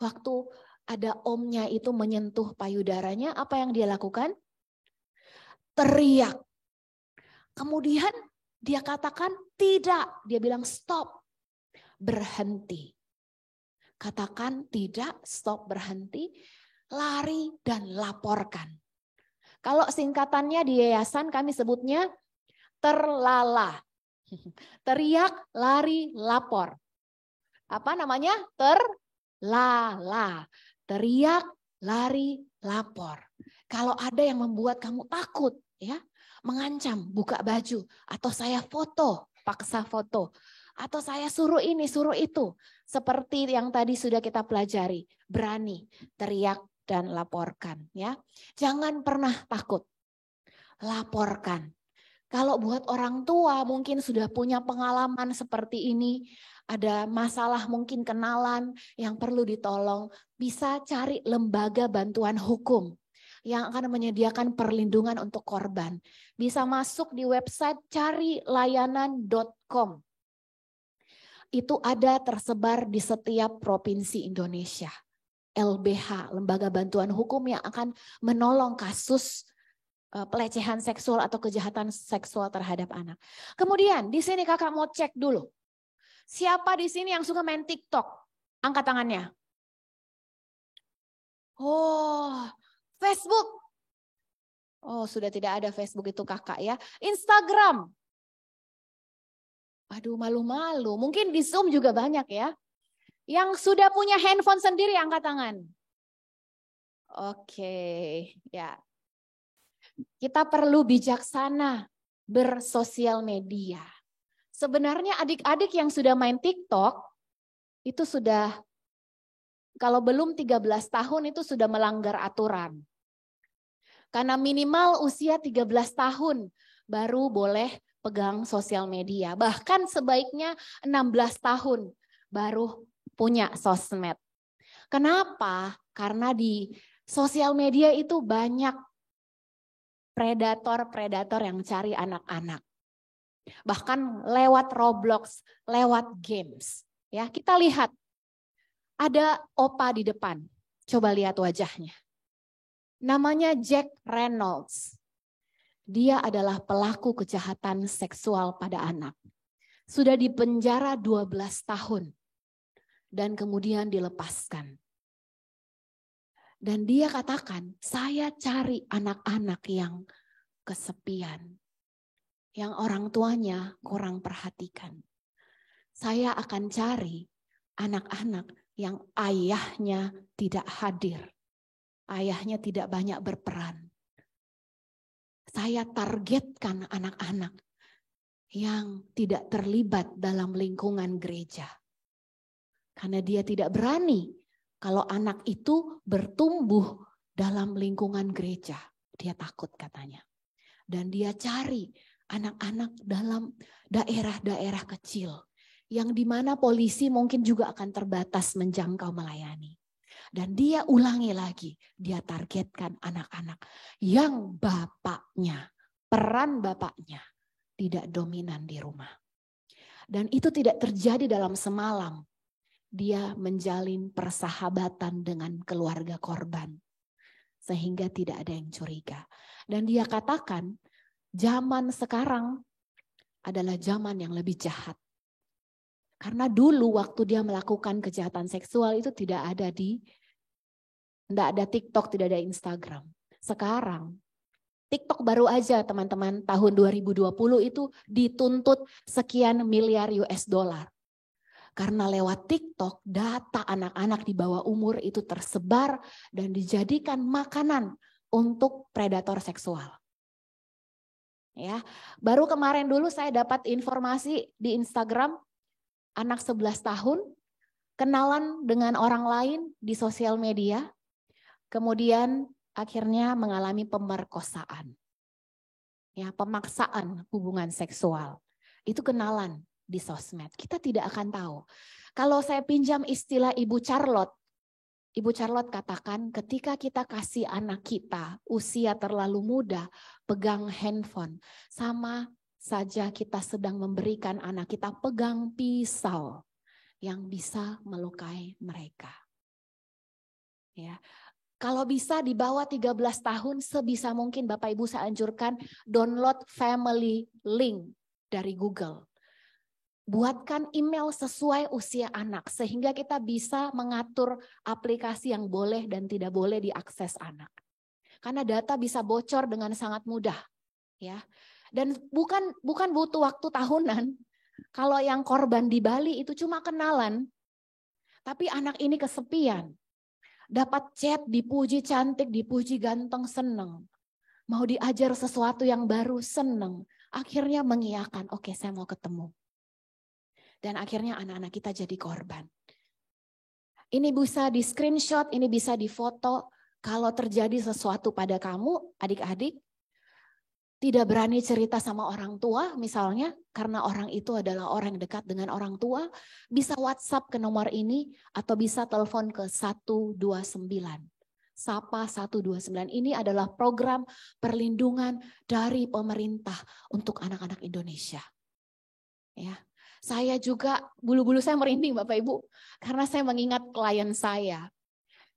Waktu ada omnya itu menyentuh payudaranya, apa yang dia lakukan? Teriak. Kemudian dia katakan tidak, dia bilang stop, berhenti. Katakan tidak, stop, berhenti, lari dan laporkan. Kalau singkatannya di yayasan kami sebutnya terlala. Teriak, lari, lapor. Apa namanya? Terlala. Teriak, lari, lapor. Kalau ada yang membuat kamu takut, ya, mengancam, buka baju, atau saya foto, paksa foto, atau saya suruh ini, suruh itu, seperti yang tadi sudah kita pelajari, berani, teriak dan laporkan, ya. Jangan pernah takut, laporkan. Kalau buat orang tua mungkin sudah punya pengalaman seperti ini, ada masalah mungkin kenalan yang perlu ditolong, bisa cari lembaga bantuan hukum yang akan menyediakan perlindungan untuk korban. Bisa masuk di website carilayanan.com. Itu ada tersebar di setiap provinsi Indonesia. LBH, Lembaga Bantuan Hukum yang akan menolong kasus pelecehan seksual atau kejahatan seksual terhadap anak. Kemudian di sini kakak mau cek dulu. Siapa di sini yang suka main TikTok? Angkat tangannya. Oh, Facebook. Oh, sudah tidak ada Facebook itu kakak ya. Instagram. Aduh, malu-malu. Mungkin di Zoom juga banyak ya. Yang sudah punya handphone sendiri angkat tangan. Oke, ya. Kita perlu bijaksana bersosial media. Sebenarnya adik-adik yang sudah main TikTok, itu sudah, kalau belum 13 tahun itu sudah melanggar aturan. Karena minimal usia 13 tahun baru boleh pegang sosial media. Bahkan sebaiknya 16 tahun baru punya sosmed. Kenapa? Karena di sosial media itu banyak predator-predator yang cari anak-anak. Bahkan lewat Roblox, lewat games. Ya, kita lihat ada opa di depan. Coba lihat wajahnya. Namanya Jack Reynolds. Dia adalah pelaku kejahatan seksual pada anak. Sudah dipenjara 12 tahun. Dan kemudian dilepaskan. Dan dia katakan, saya cari anak-anak yang kesepian. Yang orang tuanya kurang perhatikan. Saya akan cari anak-anak yang ayahnya tidak hadir. Ayahnya tidak banyak berperan. Saya targetkan anak-anak yang tidak terlibat dalam lingkungan gereja. Karena dia tidak berani kalau anak itu bertumbuh dalam lingkungan gereja. Dia takut katanya. Dan dia cari anak-anak dalam daerah-daerah kecil yang dimana polisi mungkin juga akan terbatas menjangkau melayani. Dan dia ulangi lagi, dia targetkan anak-anak yang bapaknya, peran bapaknya tidak dominan di rumah. Dan itu tidak terjadi dalam semalam. Dia menjalin persahabatan dengan keluarga korban. Sehingga tidak ada yang curiga. Dan dia katakan, zaman sekarang adalah zaman yang lebih jahat. Karena dulu waktu dia melakukan kejahatan seksual itu tidak ada TikTok, tidak ada Instagram. Sekarang TikTok baru aja teman-teman tahun 2020 itu dituntut sekian miliar US dollar. Karena lewat TikTok data anak-anak di bawah umur itu tersebar dan dijadikan makanan untuk predator seksual. Ya, baru kemarin dulu saya dapat informasi di Instagram, anak 11 tahun kenalan dengan orang lain di sosial media, kemudian akhirnya mengalami pemerkosaan. Ya, pemaksaan hubungan seksual. Itu kenalan di sosmed. Kita tidak akan tahu. Kalau saya pinjam istilah Ibu Charlotte katakan ketika kita kasih anak kita usia terlalu muda pegang handphone, sama saja kita sedang memberikan anak kita pegang pisau yang bisa melukai mereka. Ya. Kalau bisa di bawah 13 tahun, sebisa mungkin Bapak Ibu saya anjurkan download family link dari Google. Buatkan email sesuai usia anak, sehingga kita bisa mengatur aplikasi yang boleh dan tidak boleh diakses anak. Karena data bisa bocor dengan sangat mudah. Ya. Dan bukan butuh waktu tahunan. Kalau yang korban di Bali itu cuma kenalan, tapi anak ini kesepian. Dapat chat, dipuji cantik, dipuji ganteng, seneng. Mau diajar sesuatu yang baru, seneng. Akhirnya mengiyakan, oke saya mau ketemu. Dan akhirnya anak-anak kita jadi korban. Ini bisa di screenshot, ini bisa di foto. Kalau terjadi sesuatu pada kamu, adik-adik, tidak berani cerita sama orang tua misalnya, karena orang itu adalah orang yang dekat dengan orang tua, bisa WhatsApp ke nomor ini atau bisa telepon ke 129. Sapa 129 ini adalah program perlindungan dari pemerintah untuk anak-anak Indonesia. Ya. Saya juga, bulu-bulu saya merinding Bapak Ibu, karena saya mengingat klien saya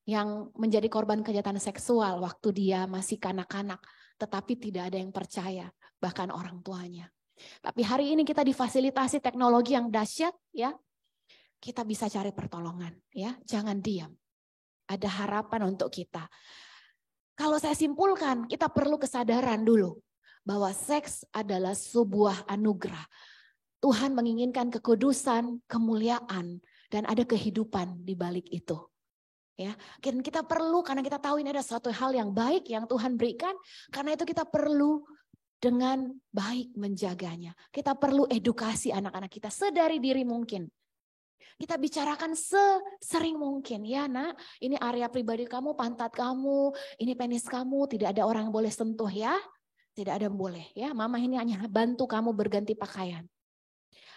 yang menjadi korban kejahatan seksual waktu dia masih kanak-kanak. Tetapi tidak ada yang percaya, bahkan orang tuanya. Tapi hari ini kita difasilitasi teknologi yang dahsyat, ya. Kita bisa cari pertolongan, ya. Jangan diam. Ada harapan untuk kita. Kalau saya simpulkan, kita perlu kesadaran dulu bahwa seks adalah sebuah anugerah. Tuhan menginginkan kekudusan, kemuliaan, dan ada kehidupan di balik itu. Ya, kita perlu, karena kita tahu ini ada suatu hal yang baik yang Tuhan berikan, karena itu kita perlu dengan baik menjaganya. Kita perlu edukasi anak-anak kita sedari diri mungkin. Kita bicarakan sesering mungkin, ya nak, ini area pribadi kamu, pantat kamu, ini penis kamu, tidak ada orang yang boleh sentuh ya, tidak ada yang boleh ya. Mama ini hanya bantu kamu berganti pakaian.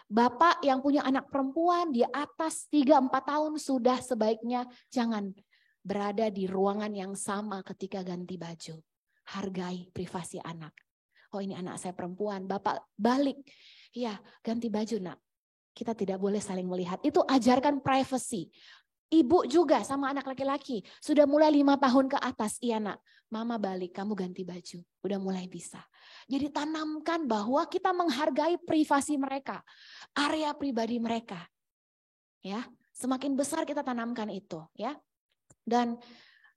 Bapak yang punya anak perempuan di atas 3-4 tahun sudah sebaiknya jangan berada di ruangan yang sama ketika ganti baju. Hargai privasi anak. Oh ini anak saya perempuan, Bapak balik. Ya ganti baju nak. Kita tidak boleh saling melihat. Itu ajarkan privacy. Ibu juga sama anak laki-laki. Sudah mulai 5 tahun ke atas. Iya nak, mama balik, kamu ganti baju. Udah mulai bisa. Jadi tanamkan bahwa kita menghargai privasi mereka. Area pribadi mereka. Ya, semakin besar kita tanamkan itu. Ya. Dan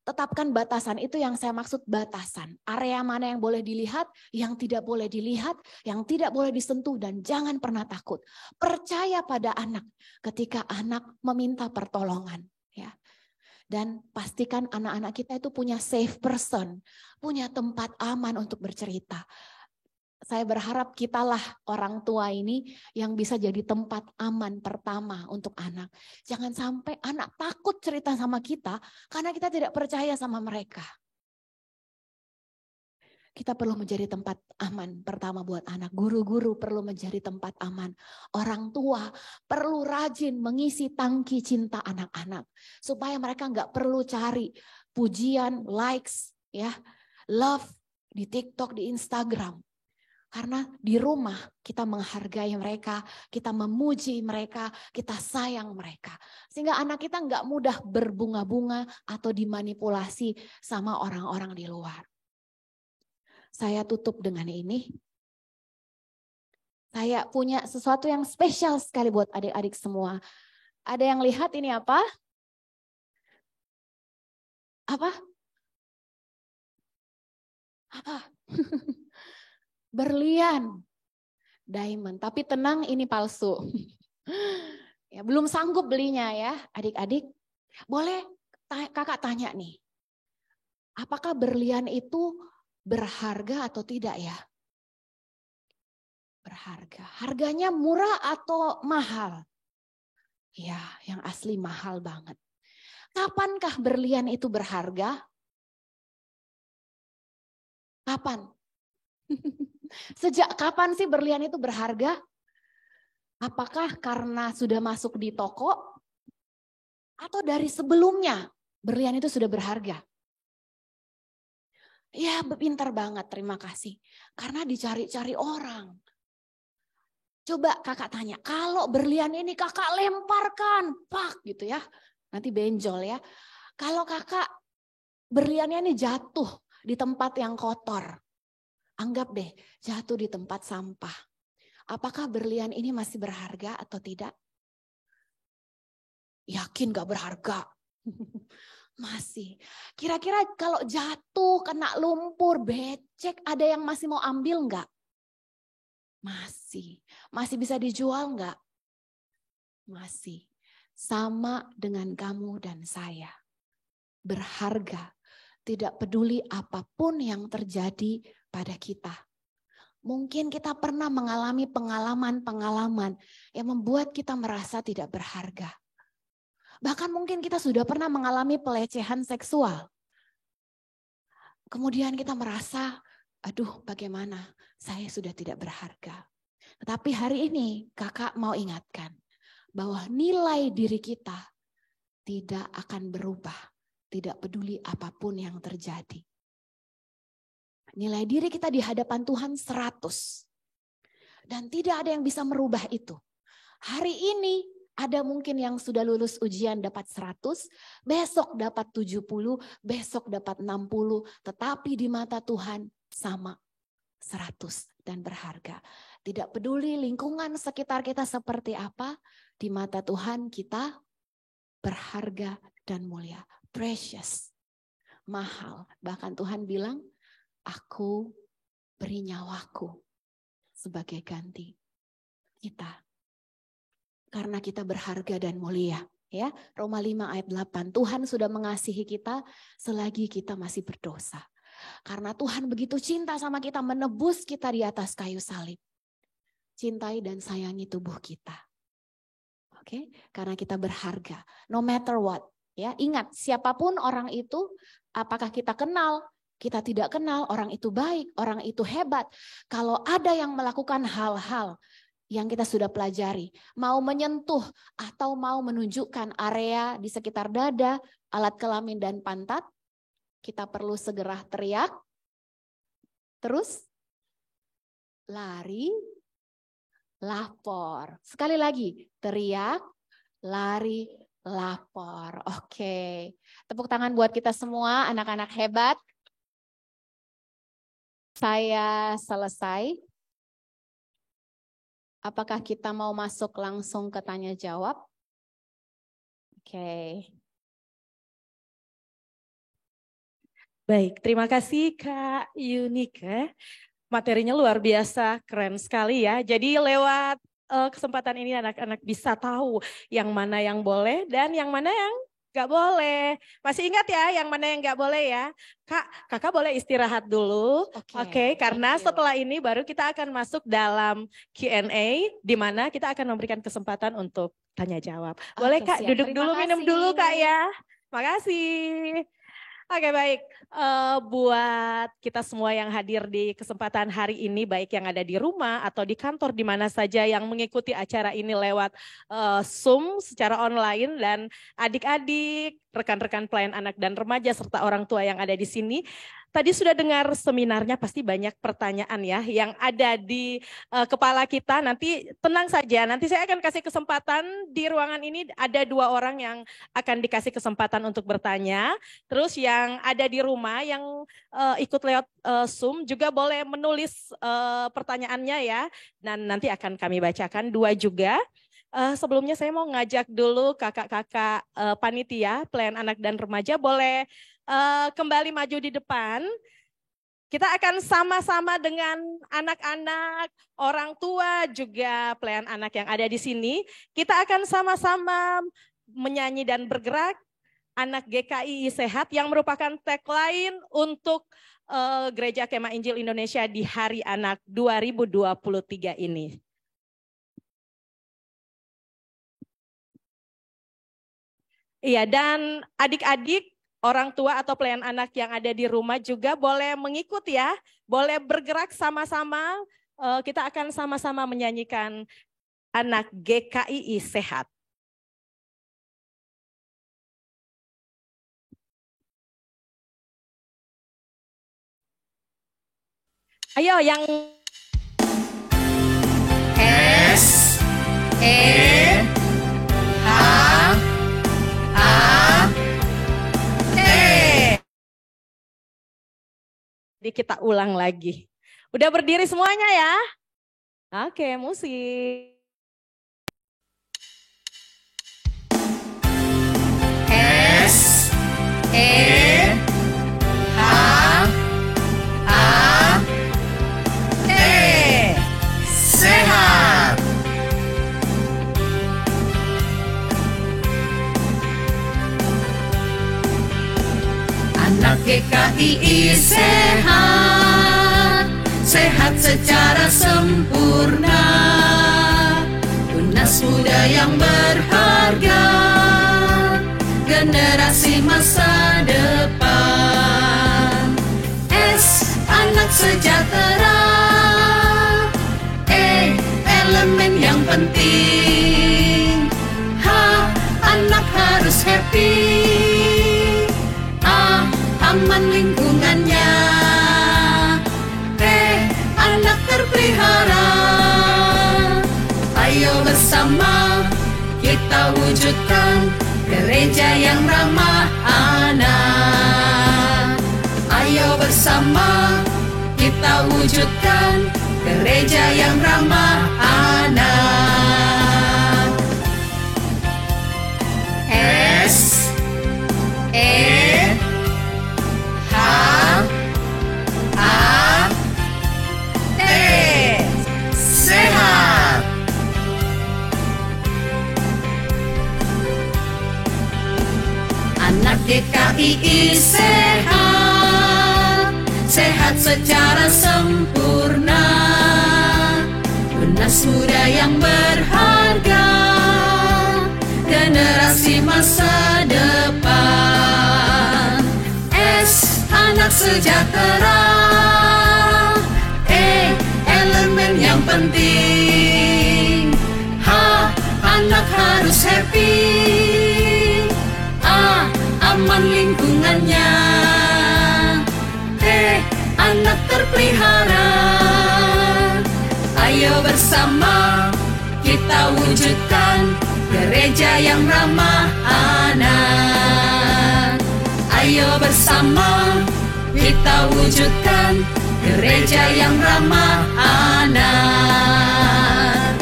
tetapkan batasan, itu yang saya maksud batasan. Area mana yang boleh dilihat, yang tidak boleh dilihat, yang tidak boleh disentuh, dan jangan pernah takut. Percaya pada anak ketika anak meminta pertolongan. Ya. Dan pastikan anak-anak kita itu punya safe person, punya tempat aman untuk bercerita. Saya berharap kitalah orang tua ini yang bisa jadi tempat aman pertama untuk anak. Jangan sampai anak takut cerita sama kita karena kita tidak percaya sama mereka. Kita perlu menjadi tempat aman pertama buat anak. Guru-guru perlu menjadi tempat aman. Orang tua perlu rajin mengisi tangki cinta anak-anak. Supaya mereka nggak perlu cari pujian, likes, ya, love di TikTok, di Instagram. Karena di rumah kita menghargai mereka, kita memuji mereka, kita sayang mereka. Sehingga anak kita nggak mudah berbunga-bunga atau dimanipulasi sama orang-orang di luar. Saya tutup dengan ini. Saya punya sesuatu yang spesial sekali buat adik-adik semua. Ada yang lihat ini apa? Apa? Apa? Berlian, diamond. Tapi tenang, ini palsu. Ya, belum sanggup belinya ya, adik-adik. Boleh kakak tanya nih, apakah berlian itu berharga atau tidak ya? Berharga. Harganya murah atau mahal? Ya, yang asli mahal banget. Kapankah berlian itu berharga? Kapan? Sejak kapan sih berlian itu berharga? Apakah karena sudah masuk di toko? Atau dari sebelumnya berlian itu sudah berharga? Ya, pintar banget, terima kasih. Karena dicari-cari orang. Coba kakak tanya, kalau berlian ini kakak lemparkan, pak gitu ya. Nanti benjol ya. Kalau kakak berliannya ini jatuh di tempat yang kotor. Anggap deh jatuh di tempat sampah. Apakah berlian ini masih berharga atau tidak? Yakin gak berharga? Masih. Kira-kira kalau jatuh, kena lumpur, becek, ada yang masih mau ambil nggak? Masih. Masih bisa dijual nggak? Masih. Sama dengan kamu dan saya. Berharga. Tidak peduli apapun yang terjadi pada kita. Mungkin kita pernah mengalami pengalaman-pengalaman yang membuat kita merasa tidak berharga. Bahkan mungkin kita sudah pernah mengalami pelecehan seksual. Kemudian kita merasa, aduh bagaimana, saya sudah tidak berharga. Tetapi hari ini kakak mau ingatkan bahwa nilai diri kita tidak akan berubah. Tidak peduli apapun yang terjadi. Nilai diri kita di hadapan Tuhan 100. Dan tidak ada yang bisa merubah itu. Hari ini ada mungkin yang sudah lulus ujian dapat 100, besok dapat 70, besok dapat 60. Tetapi di mata Tuhan sama 100 dan berharga. Tidak peduli lingkungan sekitar kita seperti apa, di mata Tuhan kita berharga dan mulia. Precious, mahal. Bahkan Tuhan bilang, aku beri nyawaku sebagai ganti kita. Karena kita berharga dan mulia. Ya, Roma 5 ayat 8. Tuhan sudah mengasihi kita selagi kita masih berdosa. Karena Tuhan begitu cinta sama kita, menebus kita di atas kayu salib. Cintai dan sayangi tubuh kita. Oke, karena kita berharga. No matter what. Ya, ingat, siapapun orang itu, apakah kita kenal, kita tidak kenal, orang itu baik, orang itu hebat. Kalau ada yang melakukan hal-hal yang kita sudah pelajari, mau menyentuh atau mau menunjukkan area di sekitar dada, alat kelamin dan pantat, kita perlu segera teriak, terus lari, lapor. Sekali lagi, teriak, lari, lapor. Oke, tepuk tangan buat kita semua, anak-anak hebat. Saya selesai. Apakah kita mau masuk langsung ke tanya jawab? Oke. Baik, terima kasih Kak Yunika. Materinya luar biasa, keren sekali ya. Jadi lewat kesempatan ini anak-anak bisa tahu yang mana yang boleh dan yang mana yang nggak boleh. Masih ingat ya yang mana yang nggak boleh ya? Kakak boleh istirahat dulu. Oke, karena setelah ini baru kita akan masuk dalam Q&A di mana kita akan memberikan kesempatan untuk tanya jawab. Boleh Kak, siap. duduk dulu, minum dulu Kak ya. Makasih. Oke, baik, buat kita semua yang hadir di kesempatan hari ini, baik yang ada di rumah atau di kantor, di mana saja yang mengikuti acara ini lewat Zoom secara online, dan adik-adik, rekan-rekan pelayan anak dan remaja, serta orang tua yang ada di sini. Tadi sudah dengar seminarnya, pasti banyak pertanyaan ya yang ada di kepala kita. Nanti tenang saja, nanti saya akan kasih kesempatan di ruangan ini, ada 2 orang yang akan dikasih kesempatan untuk bertanya. Terus yang ada di rumah yang ikut lewat Zoom juga boleh menulis pertanyaannya ya. Dan nanti akan kami bacakan 2 juga. Sebelumnya saya mau ngajak dulu kakak-kakak panitia, pelayan anak dan remaja, boleh kembali maju di depan. Kita akan sama-sama dengan anak-anak, orang tua, juga pelayan anak yang ada di sini. Kita akan sama-sama menyanyi dan bergerak Anak GKI Sehat, yang merupakan tagline untuk Gereja Kemah Injil Indonesia di Hari Anak 2023 ini. Iya, dan adik-adik orang tua atau pelayan anak yang ada di rumah juga boleh mengikut ya. Boleh bergerak sama-sama. Kita akan sama-sama menyanyikan Anak GKII Sehat. Ayo yang S E H A T. Jadi kita ulang lagi. Udah berdiri semuanya ya? Oke, musik. S E H A T. Sehat. Anak GKII sehat, sehat secara sempurna. Tunas muda yang berharga, generasi masa depan. S, anak sejahtera. E, elemen yang penting. H, anak harus happy. A, aman lingkungannya. T, anak terpelihara. Ayo bersama kita wujudkan gereja yang ramah anak. Ayo bersama kita wujudkan gereja yang ramah anak. S E H A T. Sehat. Anak GKII sehat, sehat secara sempurna. Tunas muda yang berharga, generasi masa depan. S, anak sejahtera. E, elemen yang penting. H, anak harus happy. A, aman lingkungannya. T, anak terpelihara. Ayo bersama kita wujudkan gereja yang ramah anak. Ayo bersama kita wujudkan gereja yang ramah anak.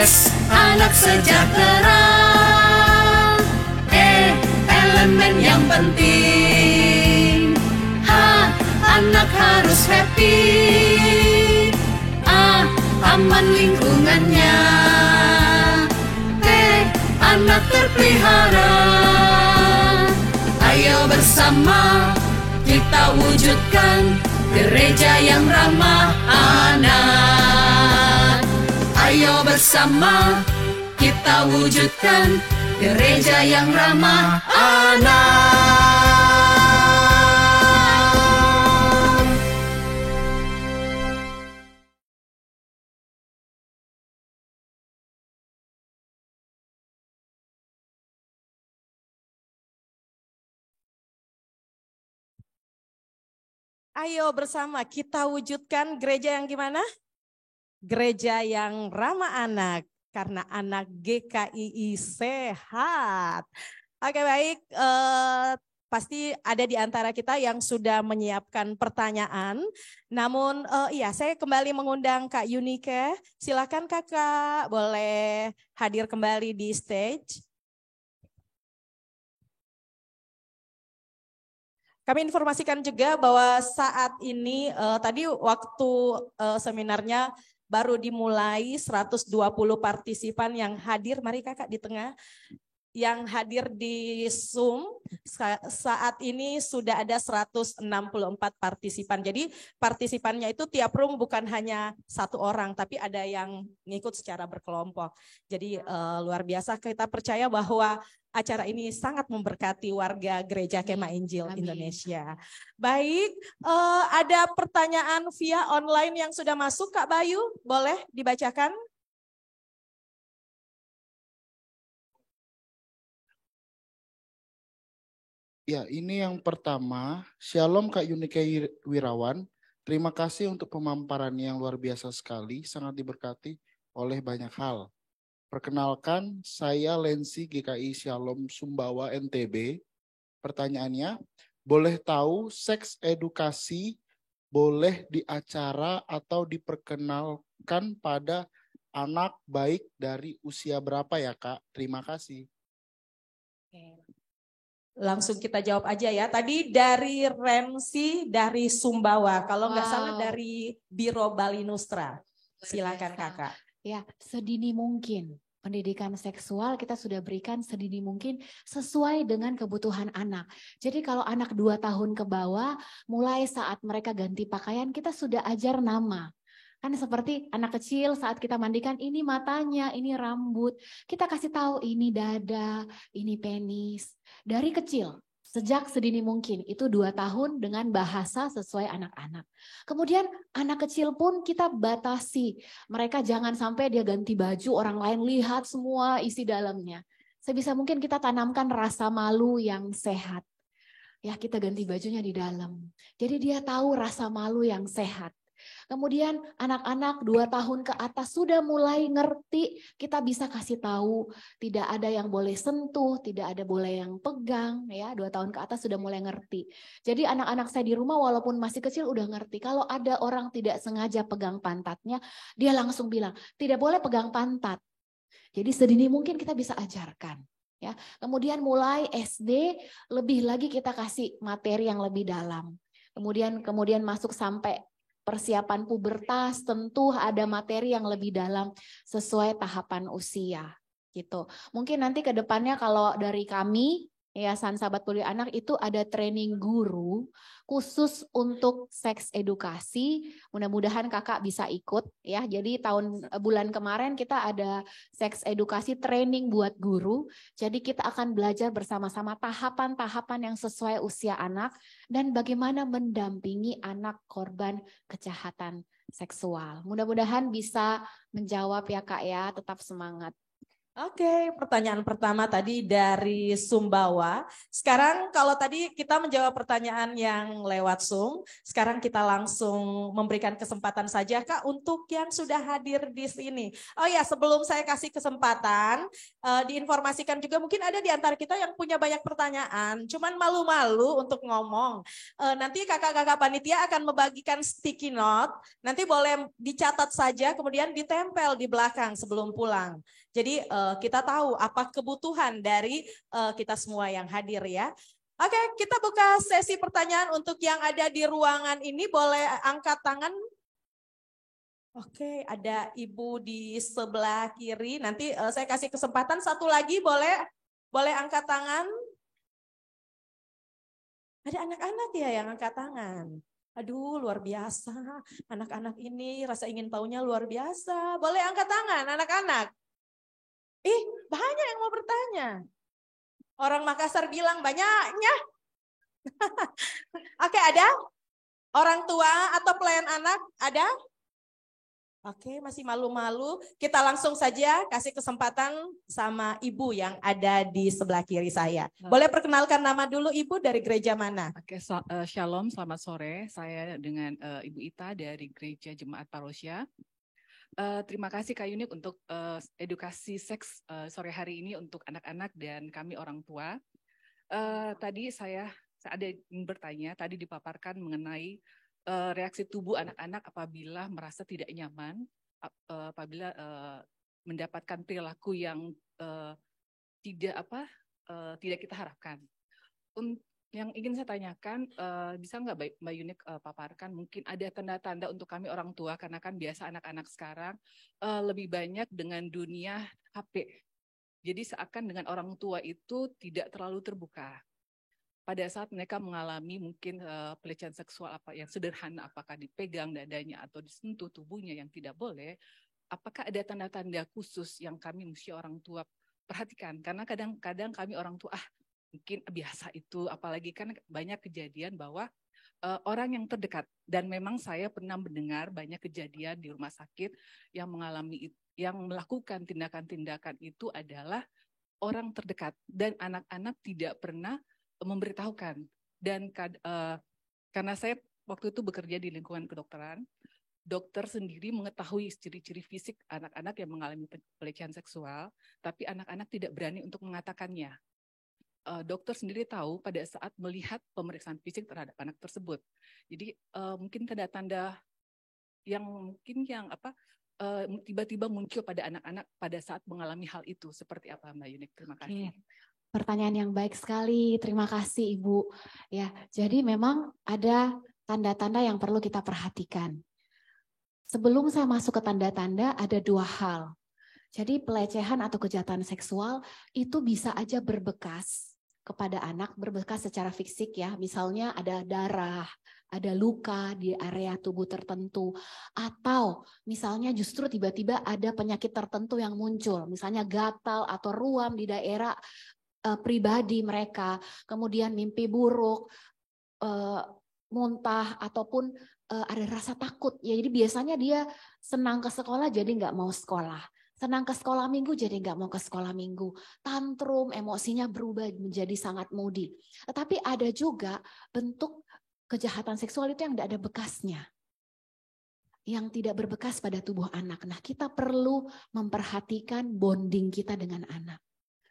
S, anak sejahtera. E, elemen yang penting. H, anak harus happy. A, aman lingkungannya. T, anak terpelihara. Ayo bersama kita wujudkan gereja yang ramah anak. Ayo bersama kita wujudkan gereja yang ramah anak. Ayo bersama kita wujudkan gereja yang gimana? Gereja yang ramah anak, karena anak GKII sehat. Oke baik, pasti ada di antara kita yang sudah menyiapkan pertanyaan. Namun iya, saya kembali mengundang Kak Yunike. Silakan Kakak, boleh hadir kembali di stage. Kami informasikan juga bahwa saat ini tadi waktu seminarnya baru dimulai, 120 partisipan yang hadir. Mari Kakak di tengah. yang hadir di Zoom saat ini sudah ada 164 partisipan. Jadi partisipannya itu tiap room bukan hanya satu orang, tapi ada yang ngikut secara berkelompok. Jadi luar biasa, kita percaya bahwa acara ini sangat memberkati warga Gereja Kemah Injil Indonesia. Baik, ada pertanyaan via online yang sudah masuk, Kak Bayu, boleh dibacakan? Ya, ini yang pertama. Shalom Kak Yunike Wirawan. Terima kasih untuk pemaparannya yang luar biasa sekali, sangat diberkati oleh banyak hal. Perkenalkan, saya Lensi GKI Shalom Sumbawa NTB. Pertanyaannya, boleh tahu seks edukasi boleh di acara atau diperkenalkan pada anak baik dari usia berapa ya Kak? Terima kasih. Langsung kita jawab aja ya. Tadi dari Remsi dari Sumbawa, kalau nggak salah dari Biro Bali Nustra. Silakan Kakak. Ya, sedini mungkin. Pendidikan seksual kita sudah berikan sedini mungkin sesuai dengan kebutuhan anak. Jadi kalau anak 2 tahun ke bawah, mulai saat mereka ganti pakaian kita sudah ajar nama. Kan seperti anak kecil saat kita mandikan, ini matanya, ini rambut. Kita kasih tahu ini dada, ini penis. Dari kecil, sejak sedini mungkin, itu 2 tahun dengan bahasa sesuai anak-anak. Kemudian anak kecil pun kita batasi. Mereka jangan sampai dia ganti baju, orang lain lihat semua isi dalamnya. Sebisa mungkin kita tanamkan rasa malu yang sehat. Ya, kita ganti bajunya di dalam. Jadi dia tahu rasa malu yang sehat. Kemudian anak-anak 2 tahun ke atas sudah mulai ngerti, kita bisa kasih tahu tidak ada yang boleh sentuh, tidak ada boleh yang pegang, ya 2 tahun ke atas sudah mulai ngerti. Jadi anak-anak saya di rumah walaupun masih kecil udah ngerti, kalau ada orang tidak sengaja pegang pantatnya, dia langsung bilang tidak boleh pegang pantat. Jadi sedini mungkin kita bisa ajarkan. Ya, kemudian mulai SD lebih lagi kita kasih materi yang lebih dalam. Kemudian masuk sampai persiapan pubertas, tentu ada materi yang lebih dalam sesuai tahapan usia gitu. Mungkin nanti ke depannya kalau dari kami Yayasan Sahabat Peduli Anak itu ada training guru khusus untuk seks edukasi. Mudah-mudahan Kakak bisa ikut ya. Jadi bulan kemarin kita ada seks edukasi training buat guru. Jadi kita akan belajar bersama-sama tahapan-tahapan yang sesuai usia anak dan bagaimana mendampingi anak korban kejahatan seksual. Mudah-mudahan bisa menjawab ya Kak ya, tetap semangat. Oke, pertanyaan pertama tadi dari Sumbawa. Sekarang kalau tadi kita menjawab pertanyaan yang lewat Zoom, sekarang kita langsung memberikan kesempatan saja Kak untuk yang sudah hadir di sini. Oh ya, sebelum saya kasih kesempatan, diinformasikan juga mungkin ada di antara kita yang punya banyak pertanyaan, cuman malu-malu untuk ngomong. Nanti kakak-kakak panitia akan membagikan sticky note, nanti boleh dicatat saja kemudian ditempel di belakang sebelum pulang. Jadi kita tahu apa kebutuhan dari kita semua yang hadir ya. Oke, kita buka sesi pertanyaan untuk yang ada di ruangan ini. Boleh angkat tangan. Oke, ada ibu di sebelah kiri. Nanti saya kasih kesempatan satu lagi, boleh angkat tangan. Ada anak-anak ya yang angkat tangan. Aduh, luar biasa. Anak-anak ini rasa ingin tahunya luar biasa. Boleh angkat tangan anak-anak. Banyak yang mau bertanya. Orang Makassar bilang banyaknya. Oke, ada? Orang tua atau pelayan anak ada? Oke, masih malu-malu. Kita langsung saja kasih kesempatan sama ibu yang ada di sebelah kiri saya. Boleh perkenalkan nama dulu ibu, dari gereja mana? Oke, shalom, selamat sore. Saya dengan Ibu Ita dari Gereja Jemaat Parosia. Terima kasih Kak Yunik untuk edukasi seks sore hari ini untuk anak-anak dan kami orang tua. Tadi saya ada yang bertanya, tadi dipaparkan mengenai reaksi tubuh anak-anak apabila merasa tidak nyaman, apabila mendapatkan perilaku yang tidak kita harapkan. Yang ingin saya tanyakan, bisa nggak Mbak Yunik paparkan mungkin ada tanda-tanda untuk kami orang tua, karena kan biasa anak-anak sekarang lebih banyak dengan dunia HP. Jadi seakan dengan orang tua itu tidak terlalu terbuka. Pada saat mereka mengalami mungkin pelecehan seksual apa yang sederhana, apakah dipegang dadanya atau disentuh tubuhnya yang tidak boleh, apakah ada tanda-tanda khusus yang kami mesti orang tua perhatikan? Karena kadang-kadang kami orang tua mungkin biasa itu, apalagi kan banyak kejadian bahwa orang yang terdekat, dan memang saya pernah mendengar banyak kejadian di rumah sakit yang melakukan tindakan-tindakan itu adalah orang terdekat, dan anak-anak tidak pernah memberitahukan. Dan karena saya waktu itu bekerja di lingkungan kedokteran, dokter sendiri mengetahui ciri-ciri fisik anak-anak yang mengalami pelecehan seksual, tapi anak-anak tidak berani untuk mengatakannya. Dokter sendiri tahu pada saat melihat pemeriksaan fisik terhadap anak tersebut. Jadi mungkin tanda-tanda yang tiba-tiba muncul pada anak-anak pada saat mengalami hal itu seperti apa, Mbak Yunik? Terima kasih. Pertanyaan yang baik sekali, terima kasih Ibu. Ya, jadi memang ada tanda-tanda yang perlu kita perhatikan. Sebelum saya masuk ke tanda-tanda, ada dua hal. Jadi pelecehan atau kejahatan seksual itu bisa aja berbekas kepada anak, berbekas secara fisik ya. Misalnya ada darah, ada luka di area tubuh tertentu, atau misalnya justru tiba-tiba ada penyakit tertentu yang muncul, misalnya gatal atau ruam di daerah pribadi mereka, kemudian mimpi buruk, muntah, ataupun ada rasa takut. Ya, jadi biasanya dia senang ke sekolah jadi nggak mau sekolah. Senang ke sekolah minggu jadi nggak mau ke sekolah minggu. Tantrum, emosinya berubah menjadi sangat moody. Tetapi ada juga bentuk kejahatan seksual itu yang tidak ada bekasnya. Yang tidak berbekas pada tubuh anak. Nah, kita perlu memperhatikan bonding kita dengan anak.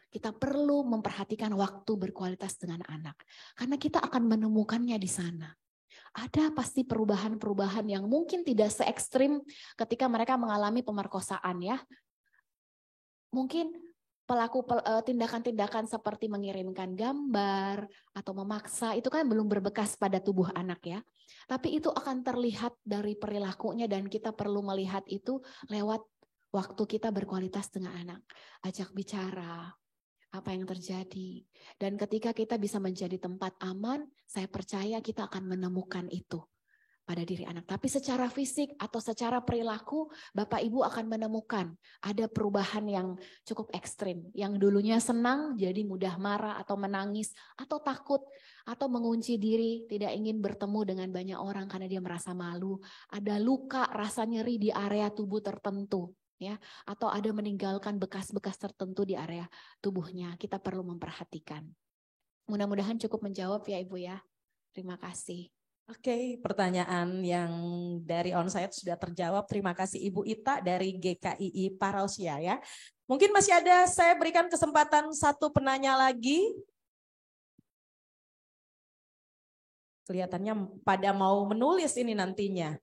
Kita perlu memperhatikan waktu berkualitas dengan anak. Karena kita akan menemukannya di sana. Ada pasti perubahan-perubahan yang mungkin tidak se ekstrim ketika mereka mengalami pemerkosaan ya. Mungkin pelaku tindakan-tindakan seperti mengirimkan gambar atau memaksa itu kan belum berbekas pada tubuh anak ya. Tapi itu akan terlihat dari perilakunya dan kita perlu melihat itu lewat waktu kita berkualitas dengan anak. Ajak bicara apa yang terjadi. Dan ketika kita bisa menjadi tempat aman, saya percaya kita akan menemukan itu pada diri anak. Tapi secara fisik atau secara perilaku, Bapak Ibu akan menemukan ada perubahan yang cukup ekstrim. Yang dulunya senang jadi mudah marah atau menangis atau takut atau mengunci diri, tidak ingin bertemu dengan banyak orang karena dia merasa malu. Ada luka, rasa nyeri di area tubuh tertentu. Ya, atau ada meninggalkan bekas-bekas tertentu di area tubuhnya. Kita perlu memperhatikan. Mudah-mudahan cukup menjawab ya Ibu ya. Terima kasih. Oke, pertanyaan yang dari onsite sudah terjawab. Terima kasih Ibu Ita dari GKII Parausia ya. Mungkin masih ada, saya berikan kesempatan satu penanya lagi. Kelihatannya pada mau menulis ini nantinya.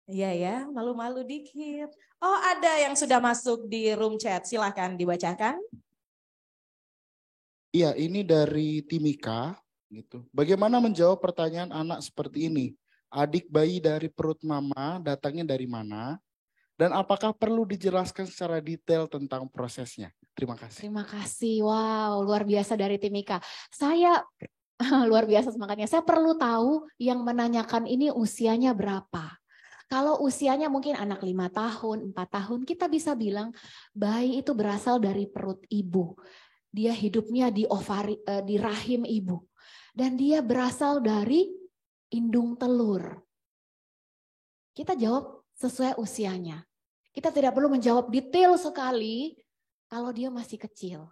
Iya ya, malu-malu dikit. Oh, ada yang sudah masuk di room chat. Silahkan dibacakan. Iya, ini dari Timika. Gitu. Bagaimana menjawab pertanyaan anak seperti ini? Adik bayi dari perut mama datangnya dari mana? Dan apakah perlu dijelaskan secara detail tentang prosesnya? Terima kasih. Terima kasih. Wow, luar biasa dari Timika. Saya luar biasa semangatnya. Saya perlu tahu yang menanyakan ini usianya berapa. Kalau usianya mungkin anak 5 tahun, 4 tahun, kita bisa bilang bayi itu berasal dari perut ibu. Dia hidupnya di rahim ibu. Dan dia berasal dari indung telur. Kita jawab sesuai usianya. Kita tidak perlu menjawab detail sekali kalau dia masih kecil.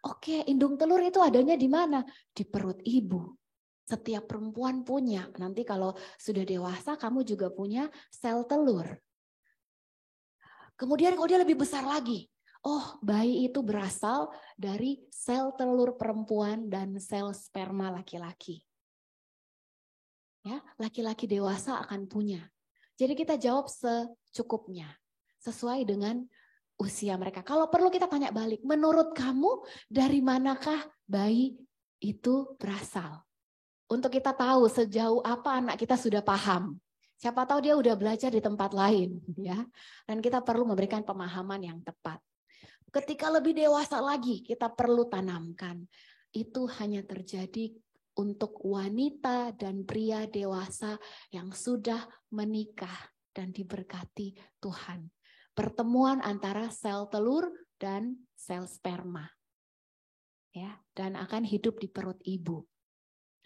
Oke, indung telur itu adanya di mana? Di perut ibu. Setiap perempuan punya. Nanti kalau sudah dewasa kamu juga punya sel telur. Kemudian kalau dia lebih besar lagi. Oh, bayi itu berasal dari sel telur perempuan dan sel sperma laki-laki. Ya, laki-laki dewasa akan punya. Jadi kita jawab secukupnya. Sesuai dengan usia mereka. Kalau perlu kita tanya balik. Menurut kamu dari manakah bayi itu berasal? Untuk kita tahu sejauh apa anak kita sudah paham. Siapa tahu dia udah belajar di tempat lain, ya. Dan kita perlu memberikan pemahaman yang tepat. Ketika lebih dewasa lagi, kita perlu tanamkan. Itu hanya terjadi untuk wanita dan pria dewasa yang sudah menikah dan diberkati Tuhan. Pertemuan antara sel telur dan sel sperma. Ya, dan akan hidup di perut ibu.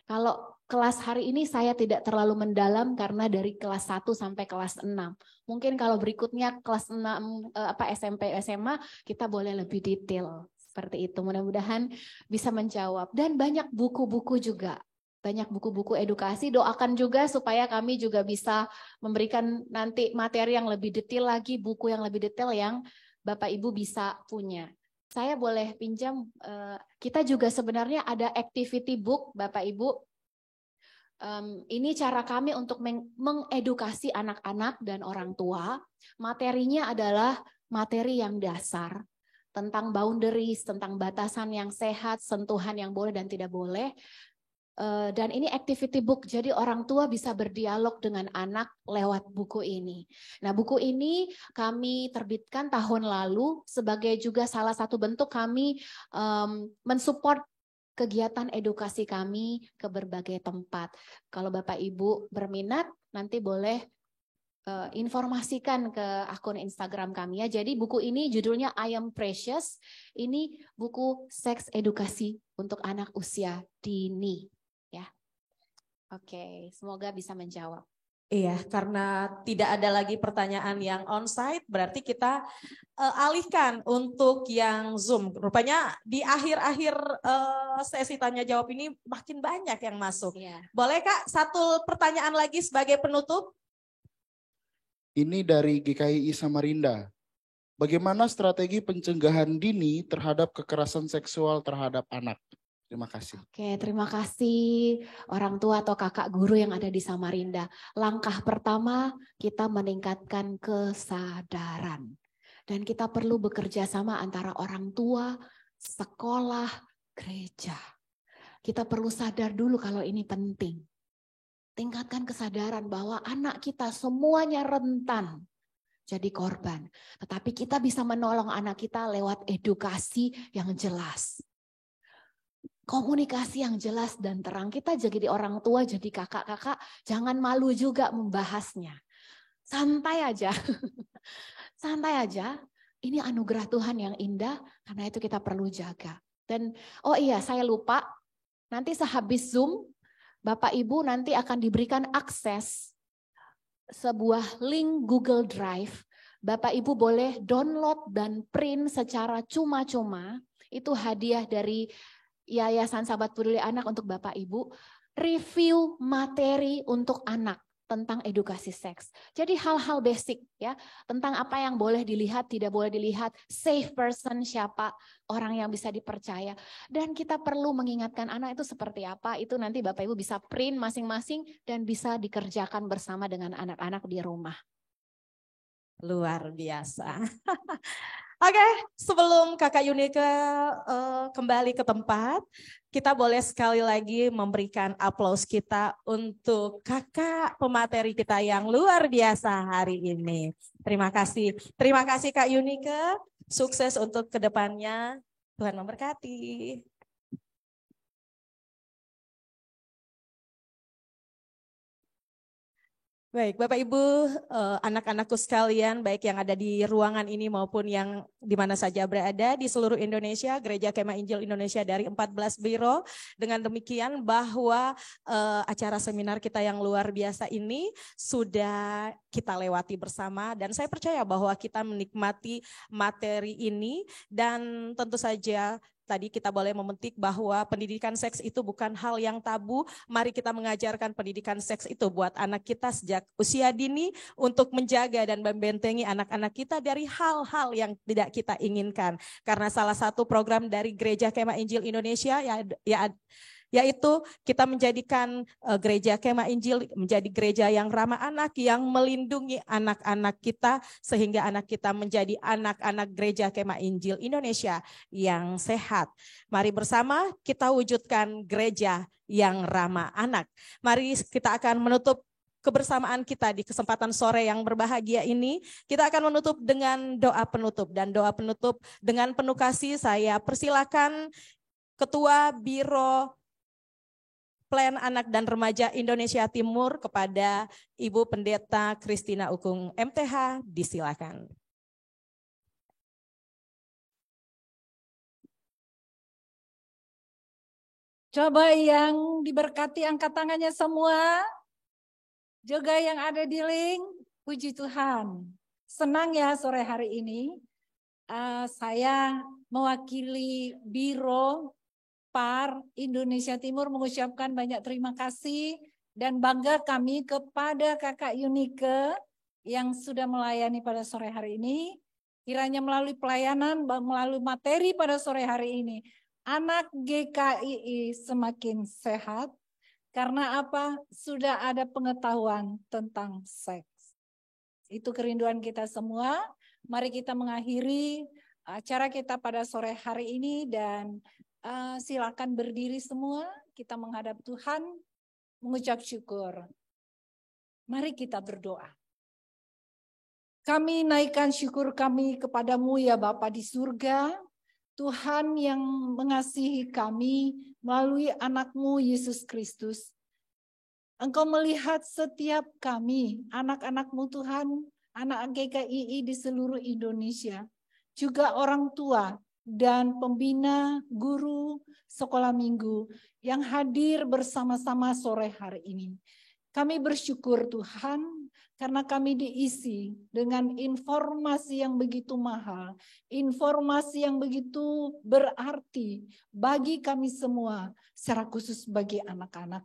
Kalau kelas hari ini saya tidak terlalu mendalam karena dari kelas 1 sampai kelas 6. Mungkin kalau berikutnya kelas 6 SMP SMA kita boleh lebih detail seperti itu. Mudah-mudahan bisa menjawab, dan banyak buku-buku juga. Banyak buku-buku edukasi. Doakan juga supaya kami juga bisa memberikan nanti materi yang lebih detail lagi, buku yang lebih detail yang Bapak Ibu bisa punya. Saya boleh pinjam, kita juga sebenarnya ada activity book, Bapak Ibu. Ini cara kami untuk mengedukasi anak-anak dan orang tua. Materinya adalah materi yang dasar, tentang boundaries, tentang batasan yang sehat, sentuhan yang boleh dan tidak boleh. Dan ini activity book, jadi orang tua bisa berdialog dengan anak lewat buku ini. Nah, buku ini kami terbitkan tahun lalu sebagai juga salah satu bentuk kami mensupport kegiatan edukasi kami ke berbagai tempat. Kalau Bapak Ibu berminat, nanti boleh informasikan ke akun Instagram kami ya. Jadi buku ini judulnya I Am Precious. Ini buku seks edukasi untuk anak usia dini. Ya, oke, semoga bisa menjawab. Iya, karena tidak ada lagi pertanyaan yang onsite, berarti kita alihkan untuk yang Zoom. Rupanya di akhir-akhir sesi tanya jawab ini makin banyak yang masuk. Iya. Boleh Kak, satu pertanyaan lagi sebagai penutup? Ini dari GKI Samarinda. Bagaimana strategi pencegahan dini terhadap kekerasan seksual terhadap anak? Terima kasih. Oke, terima kasih orang tua atau kakak guru yang ada di Samarinda. Langkah pertama, kita meningkatkan kesadaran. Dan kita perlu bekerja sama antara orang tua, sekolah, gereja. Kita perlu sadar dulu kalau ini penting. Tingkatkan kesadaran bahwa anak kita semuanya rentan jadi korban. Tetapi kita bisa menolong anak kita lewat edukasi yang jelas. Komunikasi yang jelas dan terang. Kita jadi orang tua, jadi kakak-kakak, jangan malu juga membahasnya. Santai aja. Santai aja. Ini anugerah Tuhan yang indah, karena itu kita perlu jaga. Dan oh iya, saya lupa. Nanti sehabis Zoom, Bapak Ibu nanti akan diberikan akses sebuah link Google Drive. Bapak Ibu boleh download dan print secara cuma-cuma. Itu hadiah dari Yayasan Sahabat Peduli Anak untuk Bapak Ibu, review materi untuk anak tentang edukasi seks. Jadi hal-hal basic ya, tentang apa yang boleh dilihat, tidak boleh dilihat, safe person siapa, orang yang bisa dipercaya. Dan kita perlu mengingatkan anak itu seperti apa, itu nanti Bapak Ibu bisa print masing-masing dan bisa dikerjakan bersama dengan anak-anak di rumah. Luar biasa. Oke, sebelum Kakak Yunike kembali ke tempat, kita boleh sekali lagi memberikan aplaus kita untuk kakak pemateri kita yang luar biasa hari ini. Terima kasih Kak Yunike, sukses untuk kedepannya, Tuhan memberkati. Baik, Bapak Ibu, anak-anakku sekalian, baik yang ada di ruangan ini maupun yang di mana saja berada di seluruh Indonesia, Gereja Kemah Injil Indonesia dari 14 biro. Dengan demikian bahwa acara seminar kita yang luar biasa ini sudah kita lewati bersama, dan saya percaya bahwa kita menikmati materi ini, dan tentu saja tadi kita boleh memetik bahwa pendidikan seks itu bukan hal yang tabu. Mari kita mengajarkan pendidikan seks itu buat anak kita sejak usia dini untuk menjaga dan membentengi anak-anak kita dari hal-hal yang tidak kita inginkan. Karena salah satu program dari Gereja Kemah Injil Indonesia yaitu kita menjadikan Gereja Kemah Injil menjadi gereja yang ramah anak, yang melindungi anak-anak kita sehingga anak kita menjadi anak-anak Gereja Kemah Injil Indonesia yang sehat. Mari bersama kita wujudkan gereja yang ramah anak. Mari kita akan menutup kebersamaan kita di kesempatan sore yang berbahagia ini. Kita akan menutup dengan doa penutup, dan doa penutup dengan penuh kasih saya persilakan Ketua Biro Pelayanan Anak dan Remaja Indonesia Timur kepada Ibu Pendeta Christina Ukung MTH, disilakan. Coba yang diberkati angkat tangannya semua. Juga yang ada di link, puji Tuhan. Senang ya sore hari ini. Saya mewakili Biro PAR Indonesia Timur mengucapkan banyak terima kasih dan bangga kami kepada Kakak Yunike yang sudah melayani pada sore hari ini. Kiranya melalui pelayanan, melalui materi pada sore hari ini, anak GKII semakin sehat. Karena apa? Sudah ada pengetahuan tentang seks. Itu kerinduan kita semua. Mari kita mengakhiri acara kita pada sore hari ini dan silakan berdiri semua, kita menghadap Tuhan, mengucap syukur. Mari kita berdoa. Kami naikkan syukur kami kepadamu ya Bapa di surga, Tuhan yang mengasihi kami melalui anak-Mu Yesus Kristus. Engkau melihat setiap kami, anak-anak-Mu Tuhan, anak GKII di seluruh Indonesia, juga orang tua, dan pembina, guru, sekolah minggu yang hadir bersama-sama sore hari ini. Kami bersyukur Tuhan karena kami diisi dengan informasi yang begitu mahal, informasi yang begitu berarti bagi kami semua, secara khusus bagi anak-anak.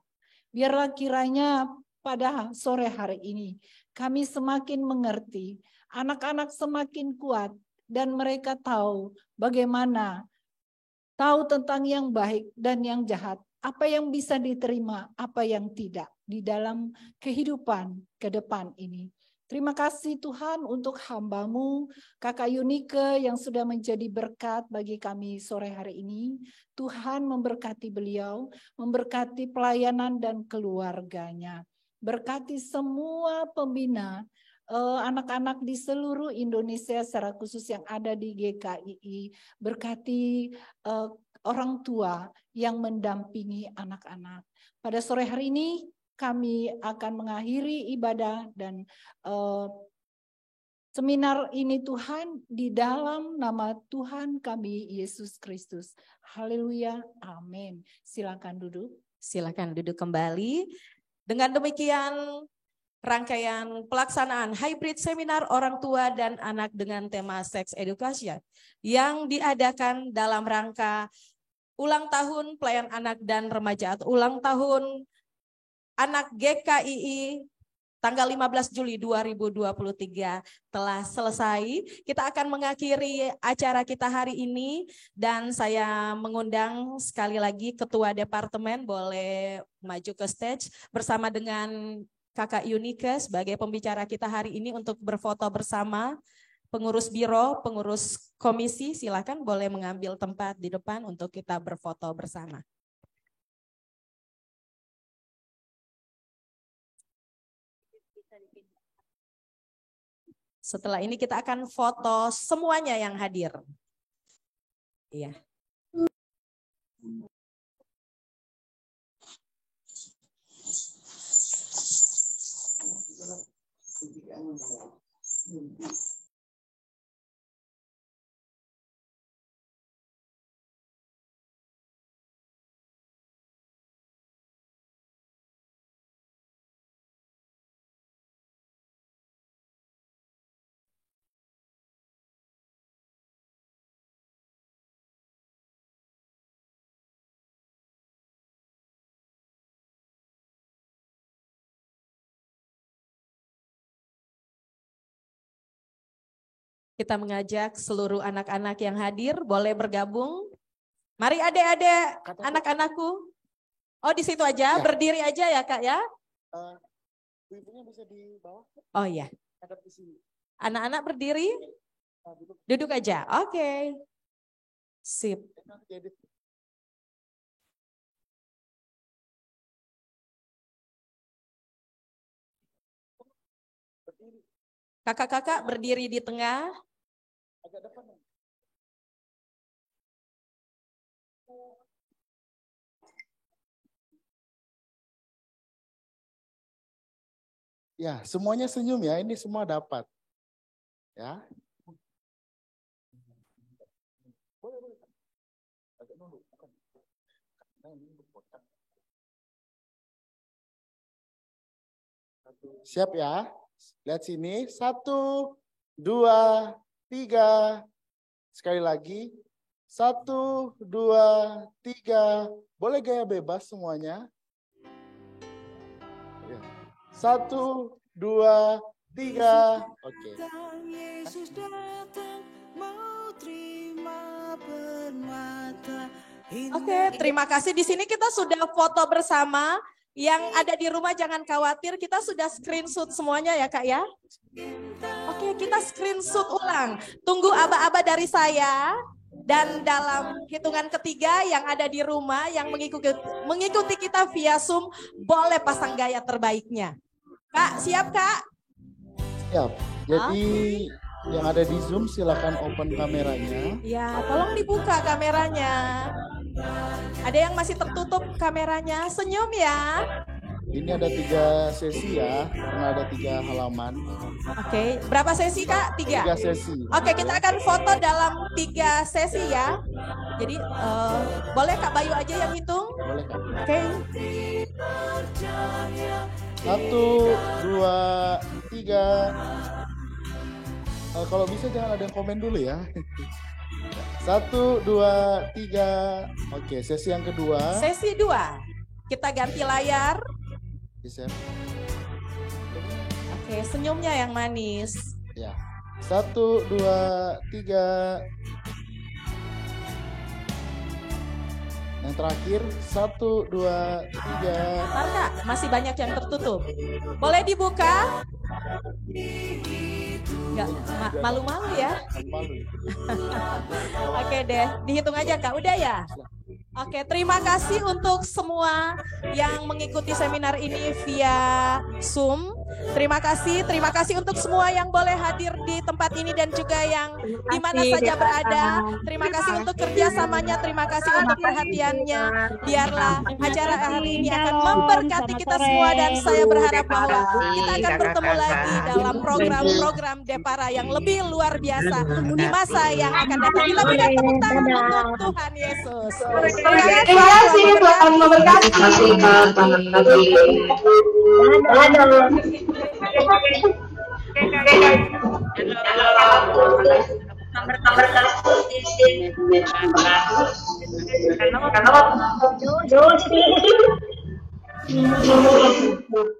Biarlah kiranya pada sore hari ini kami semakin mengerti, anak-anak semakin kuat, dan mereka tahu bagaimana tahu tentang yang baik dan yang jahat, apa yang bisa diterima, apa yang tidak di dalam kehidupan ke depan ini. Terima kasih Tuhan untuk hamba-Mu, Kakak Yunike yang sudah menjadi berkat bagi kami sore hari ini. Tuhan memberkati beliau, memberkati pelayanan dan keluarganya. Berkati semua pembina, anak-anak di seluruh Indonesia secara khusus yang ada di GKII, berkati orang tua yang mendampingi anak-anak. Pada sore hari ini kami akan mengakhiri ibadah dan seminar ini Tuhan di dalam nama Tuhan kami Yesus Kristus. Haleluya, amin. Silakan duduk. Silakan duduk kembali. Dengan demikian rangkaian pelaksanaan hybrid seminar orang tua dan anak dengan tema Sex Education yang diadakan dalam rangka ulang tahun pelayan anak dan remaja atau ulang tahun anak GKII tanggal 15 Juli 2023 telah selesai. Kita akan mengakhiri acara kita hari ini dan saya mengundang sekali lagi Ketua Departemen boleh maju ke stage bersama dengan Kakak Yunike sebagai pembicara kita hari ini untuk berfoto bersama. Pengurus biro, pengurus komisi, silakan boleh mengambil tempat di depan untuk kita berfoto bersama. Setelah ini kita akan foto semuanya yang hadir. Iya. Kita mengajak seluruh anak-anak yang hadir boleh bergabung. Mari adik-adik, anak-anakku. Oh di situ aja, ya. Berdiri aja ya Kak ya. Ibunya bisa di bawah. Oh iya. Anak-anak berdiri, duduk aja. Oke. Sip. Kakak-kakak berdiri di tengah. Ya, semuanya senyum ya. Ini semua dapat. Ya. Siap ya? Lihat sini. 1, 2, 3. Sekali lagi. 1, 2, 3. Boleh gaya bebas semuanya. 1, 2, 3. Oke. Yesus datang mau terima permata. Oke, terima kasih. Di sini kita sudah foto bersama. Yang ada di rumah jangan khawatir, kita sudah screenshot semuanya ya Kak ya. Oke, kita screenshot ulang. Tunggu aba-aba dari saya. Dan dalam hitungan ketiga yang ada di rumah yang mengikuti kita via Zoom, boleh pasang gaya terbaiknya. Kak, siap Kak? Siap. Jadi yang ada di Zoom silakan open kameranya. Ya, tolong dibuka kameranya. Ada yang masih tertutup kameranya, senyum ya. Ini ada 3 sesi ya, karena ada 3 halaman. Oke, berapa sesi Kak? 3? 3 sesi. Oke, kita akan foto dalam 3 sesi ya. Jadi boleh Kak Bayu aja yang hitung? Boleh Kak. Oke. 1, 2, 3. Kalau bisa jangan ada yang komen dulu ya. 1, 2, 3. Oke, sesi yang kedua. Sesi 2. Kita ganti layar. Bisa. Oke, senyumnya yang manis. Ya. 1, 2, 3. Yang terakhir 1, 2, 3. Bentar Kak, masih banyak yang tertutup. Boleh dibuka? Enggak, malu-malu ya. Malu. Oke deh, dihitung aja Kak. Udah ya? Oke, terima kasih untuk semua yang mengikuti seminar ini via Zoom. Terima kasih untuk semua yang boleh hadir di tempat ini dan juga yang di mana saja berada. Terima kasih untuk kerjasamanya, terima kasih untuk perhatiannya. Biarlah acara hari ini akan memberkati kita semua dan saya berharap bahwa kita akan bertemu lagi dalam program-program Depara yang lebih luar biasa di masa yang akan datang. Kita berikan tepuk tangan untuk Tuhan Yesus. Terima kasih Tuhan memberkati. Terima kasih.